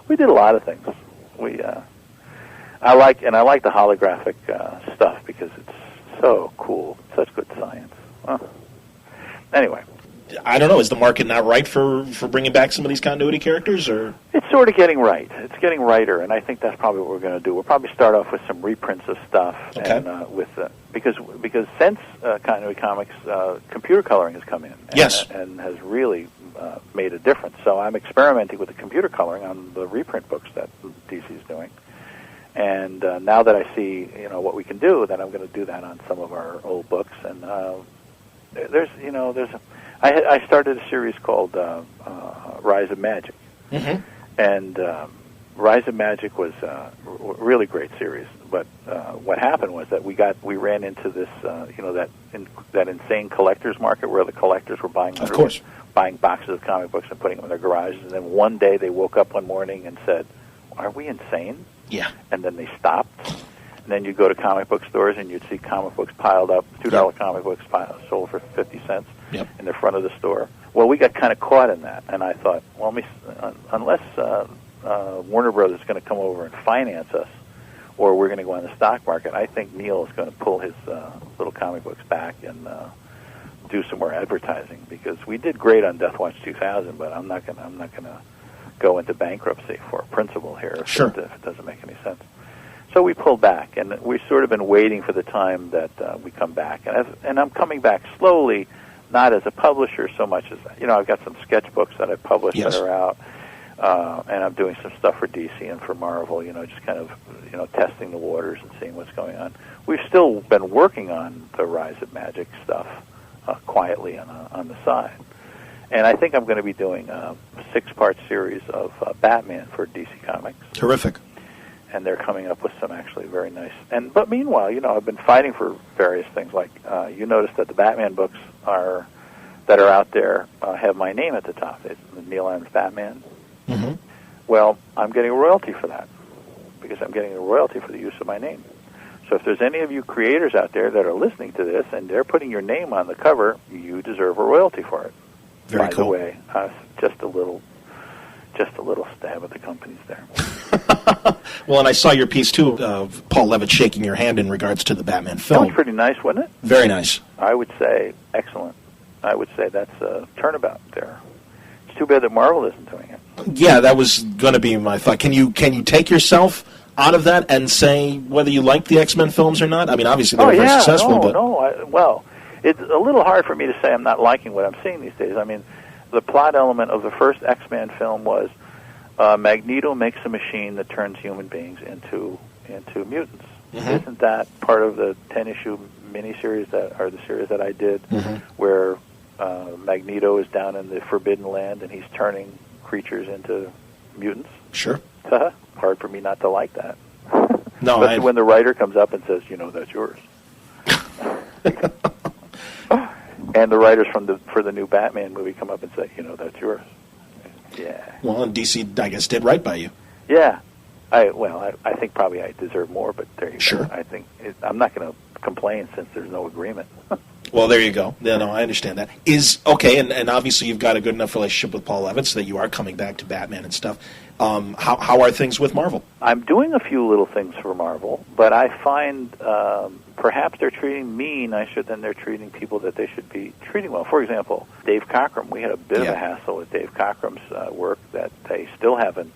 We did a lot of things. I like the holographic stuff because it's so cool. Such good science. Anyway. I don't know. Is the market not right for bringing back some of these continuity characters, or it's sort of getting right? It's getting righter, and I think that's probably what we're going to do. We'll probably start off with some reprints of stuff, okay. And because since continuity comics, computer coloring has come in, yes, and has really made a difference. So I'm experimenting with the computer coloring on the reprint books that DC is doing, and now that I see what we can do, then I'm going to do that on some of our old books, and I started a series called Rise of Magic, mm-hmm. and Rise of Magic was a really great series. But what happened was that we ran into this that insane collectors market where the collectors were buying boxes of comic books and putting them in their garages, and then one day they woke up one morning and said, "Are we insane?" Yeah, and then they stopped. And then you'd go to comic book stores and you'd see comic books piled up, $2 comic books sold for 50 cents in the front of the store. Well, we got kind of caught in that, and I thought, well, unless Warner Brothers is going to come over and finance us, or we're going to go on the stock market, I think Neal is going to pull his little comic books back and do some more advertising, because we did great on Death Watch 2000, but I'm not going to go into bankruptcy for a principal here if it doesn't make any sense. So we pulled back, and we've sort of been waiting for the time that we come back. And I'm coming back slowly, not as a publisher so much as, I've got some sketchbooks that I've published that are out, and I'm doing some stuff for DC and for Marvel, just kind of, testing the waters and seeing what's going on. We've still been working on the Rise of Magic stuff quietly on the side. And I think I'm going to be doing a 6-part series of Batman for DC Comics. Terrific. And they're coming up with some actually very nice. But meanwhile, I've been fighting for various things. Like you notice that the Batman books that are out there have my name at the top. It's the Neal Adams Batman. Mm-hmm. Well, I'm getting a royalty for that because I'm getting a royalty for the use of my name. So if there's any of you creators out there that are listening to this and they're putting your name on the cover, you deserve a royalty for it. Very cool. By the way, just a little stab at the companies there. Well, and I saw your piece, too, of Paul Levitt shaking your hand in regards to the Batman film. That was pretty nice, wasn't it? Very nice. I would say excellent. I would say that's a turnabout there. It's too bad that Marvel isn't doing it. Yeah, that was going to be my thought. Can you take yourself out of that and say whether you like the X-Men films or not? I mean, obviously they were very successful. Well, it's a little hard for me to say I'm not liking what I'm seeing these days. I mean, the plot element of the first X-Men film was Magneto makes a machine that turns human beings into mutants. Mm-hmm. Isn't that part of the 10-issue miniseries the series that I did, where Magneto is down in the Forbidden Land and he's turning creatures into mutants? Sure. Hard for me not to like that. No, especially when the writer comes up and says, that's yours. And the writers for the new Batman movie come up and say, that's yours. Yeah. Well, and DC, I guess, did right by you. Yeah. I think probably I deserve more, but there you go. I think I'm not going to complain since there's no agreement. Well, there you go. Yeah, no, I understand that. And obviously you've got a good enough relationship with Paul Levitt so that you are coming back to Batman and stuff. How are things with Marvel? I'm doing a few little things for Marvel, but I find perhaps they're treating me nicer than they're treating people that they should be treating well. For example, Dave Cockrum. We had a bit of a hassle with Dave Cockrum's work that they still haven't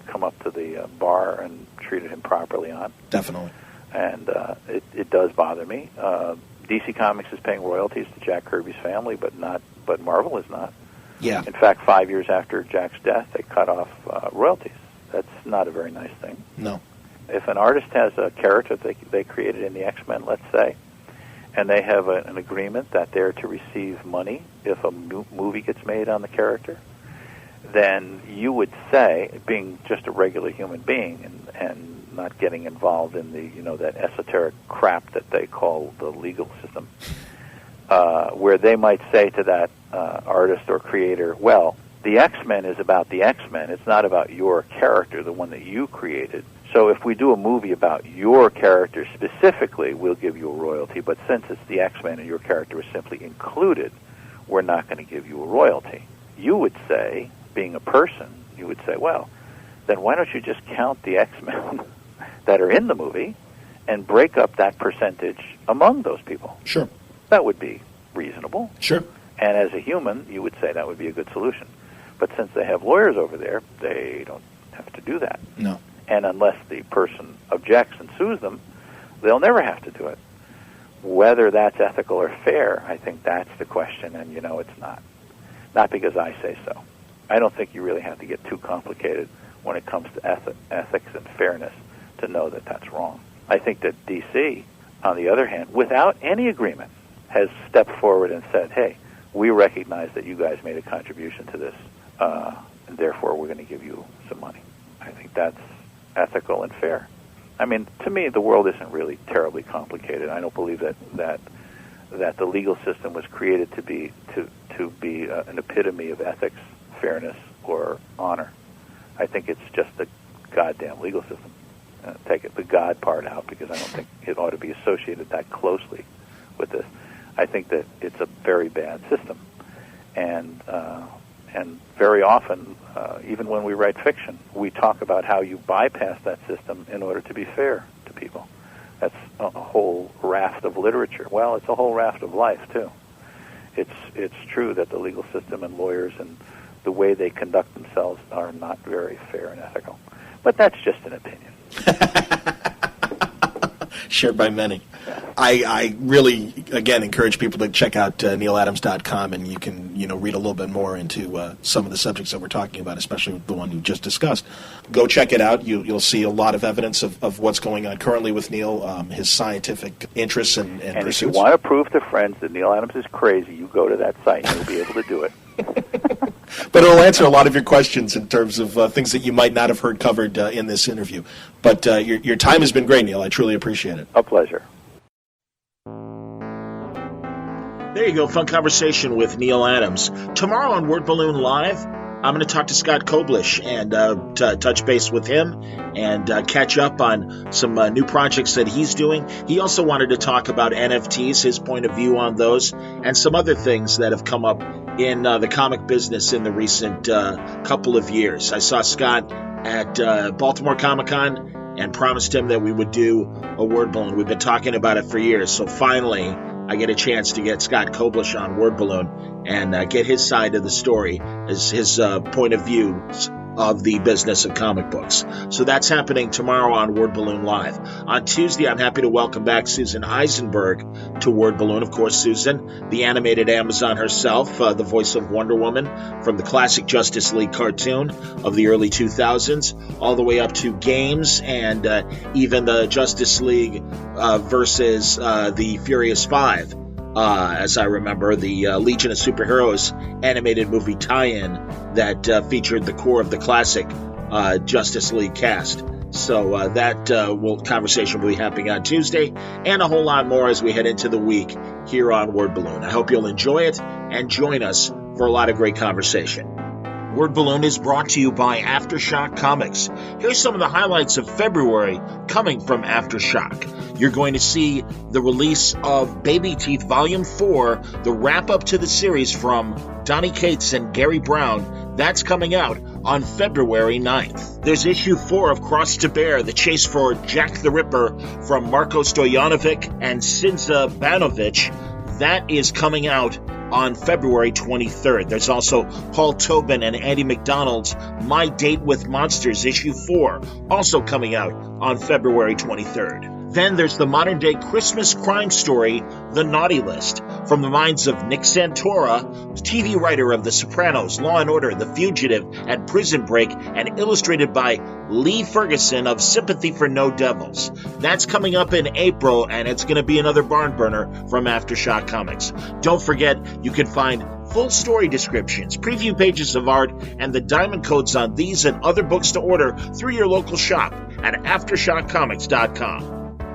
come up to the bar and treated him properly on. Definitely. And it does bother me. DC Comics is paying royalties to Jack Kirby's family, but Marvel is not. Yeah. In fact, 5 years after Jack's death, they cut off royalties. That's not a very nice thing. No. If an artist has a character they created in the X-Men, let's say, and they have an agreement that they're to receive money if a movie gets made on the character, then you would say, being just a regular human being and not getting involved in the that esoteric crap that they call the legal system, where they might say to that artist or creator, well, the X-Men is about the X-Men. It's not about your character, the one that you created. So if we do a movie about your character specifically, we'll give you a royalty. But since it's the X-Men and your character is simply included, we're not going to give you a royalty. You would say, being a person, you would say, well, then why don't you just count the X-Men that are in the movie and break up that percentage among those people? Sure. That would be reasonable. Sure. And as a human, you would say that would be a good solution. But since they have lawyers over there, they don't have to do that. No. And unless the person objects and sues them, they'll never have to do it. Whether that's ethical or fair, I think that's the question, and it's not. Not because I say so. I don't think you really have to get too complicated when it comes to ethics and fairness to know that that's wrong. I think that D.C., on the other hand, without any agreement, has stepped forward and said, hey, we recognize that you guys made a contribution to this, and therefore we're going to give you some money. I think that's ethical and fair. I mean, to me, the world isn't really terribly complicated. I don't believe that the legal system was created to be an epitome of ethics, fairness, or honor. I think it's just the goddamn legal system. Take the God part out, because I don't think it ought to be associated that closely with this. I think that it's a very bad system, and very often, even when we write fiction, we talk about how you bypass that system in order to be fair to people. That's a whole raft of literature. Well, it's a whole raft of life too. It's true that the legal system and lawyers and the way they conduct themselves are not very fair and ethical. But that's just an opinion. Shared by many. I really, again, encourage people to check out nealadams.com, and you can, read a little bit more into some of the subjects that we're talking about, especially the one you just discussed. Go check it out. You'll see a lot of evidence of what's going on currently with Neal, his scientific interests and pursuits. And if you want to prove to friends that Neal Adams is crazy, you go to that site and you'll be able to do it. But it'll answer a lot of your questions in terms of things that you might not have heard covered in this interview. But your time has been great, Neal. I truly appreciate it. A pleasure. There you go, fun conversation with Neal Adams. Tomorrow on Word Balloon Live, I'm going to talk to Scott Koblish and touch base with him and catch up on some new projects that he's doing. He also wanted to talk about NFTs, his point of view on those, and some other things that have come up in the comic business in the recent couple of years. I saw Scott at Baltimore Comic-Con and promised him that we would do a Word Balloon. We've been talking about it for years, so finally I get a chance to get Scott Koblish on Word Balloon and get his side of the story, his point of view of the business of comic books. So that's happening tomorrow on Word Balloon Live. On Tuesday, I'm happy to welcome back Susan Eisenberg to Word Balloon. Of course, Susan, the animated Amazon herself, the voice of Wonder Woman from the classic Justice League cartoon of the early 2000s, all the way up to games and even the Justice League versus the Furious Five. As I remember, the Legion of Superheroes animated movie tie-in that featured the core of the classic Justice League cast. So that conversation will be happening on Tuesday, and a whole lot more as we head into the week here on Word Balloon. I hope you'll enjoy it and join us for a lot of great conversation. Word Balloon is brought to you by Aftershock Comics. Here's some of the highlights of February coming from Aftershock. You're going to see the release of Baby Teeth Volume 4, the wrap-up to the series from Donny Cates and Gary Brown. That's coming out on February 9th. There's issue 4 of Cross to Bear, the chase for Jack the Ripper from Marko Stojanovic and Sinza Banovic. That is coming out on February 23rd. There's also Paul Tobin and Andy McDonald's My Date with Monsters, issue 4, also coming out on February 23rd. Then there's the modern-day Christmas crime story, The Naughty List, from the minds of Nick Santora, TV writer of The Sopranos, Law & Order, The Fugitive, and Prison Break, and illustrated by Lee Ferguson of Sympathy for No Devils. That's coming up in April, and it's going to be another barn burner from Aftershock Comics. Don't forget, you can find full story descriptions, preview pages of art, and the diamond codes on these and other books to order through your local shop at AftershockComics.com.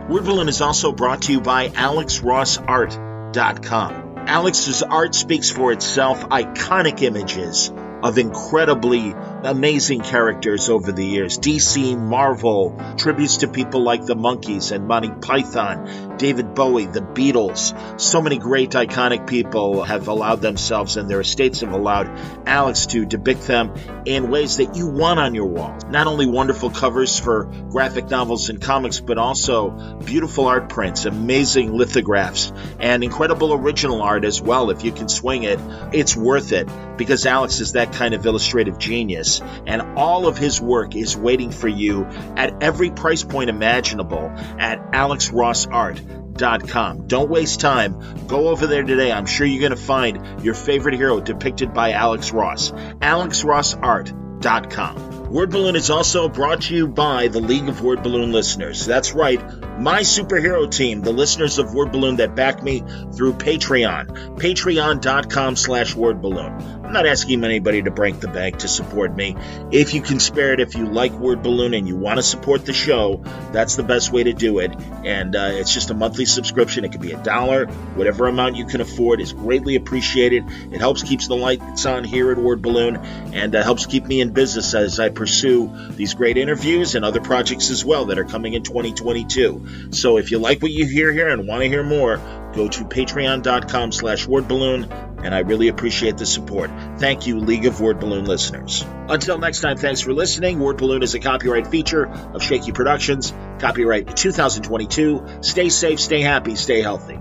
Word Balloon is also brought to you by AlexRossArt.com. Alex's art speaks for itself. Iconic images of incredibly amazing characters over the years. DC, Marvel, tributes to people like the Monkees and Monty Python, David Bowie, the Beatles. So many great iconic people have allowed themselves, and their estates have allowed Alex to depict them in ways that you want on your wall. Not only wonderful covers for graphic novels and comics, but also beautiful art prints, amazing lithographs, and incredible original art as well. If you can swing it, it's worth it, because Alex is that kind of illustrative genius, and all of his work is waiting for you at every price point imaginable at AlexRossArt.com. Don't waste time. Go over there today. I'm sure you're going to find your favorite hero depicted by Alex Ross. AlexRossArt.com. Word Balloon is also brought to you by the League of Word Balloon listeners. That's right, my superhero team, the listeners of Word Balloon that back me through Patreon. Patreon.com/wordballoon. I'm not asking anybody to break the bank to support me. If you can spare it, if you like Word Balloon and you want to support the show, that's the best way to do it. And it's just a monthly subscription. It could be $1. Whatever amount you can afford is greatly appreciated. It helps keep the lights on here at Word Balloon, and helps keep me in business as I pursue these great interviews and other projects as well that are coming in 2022. So if you like what you hear here and want to hear more, go to patreon.com/wordballoon, and I really appreciate the support. Thank you, League of Word Balloon listeners. Until next time, thanks for listening. Word Balloon is a copyright feature of Shaky Productions. Copyright 2022. Stay safe, stay happy, stay healthy.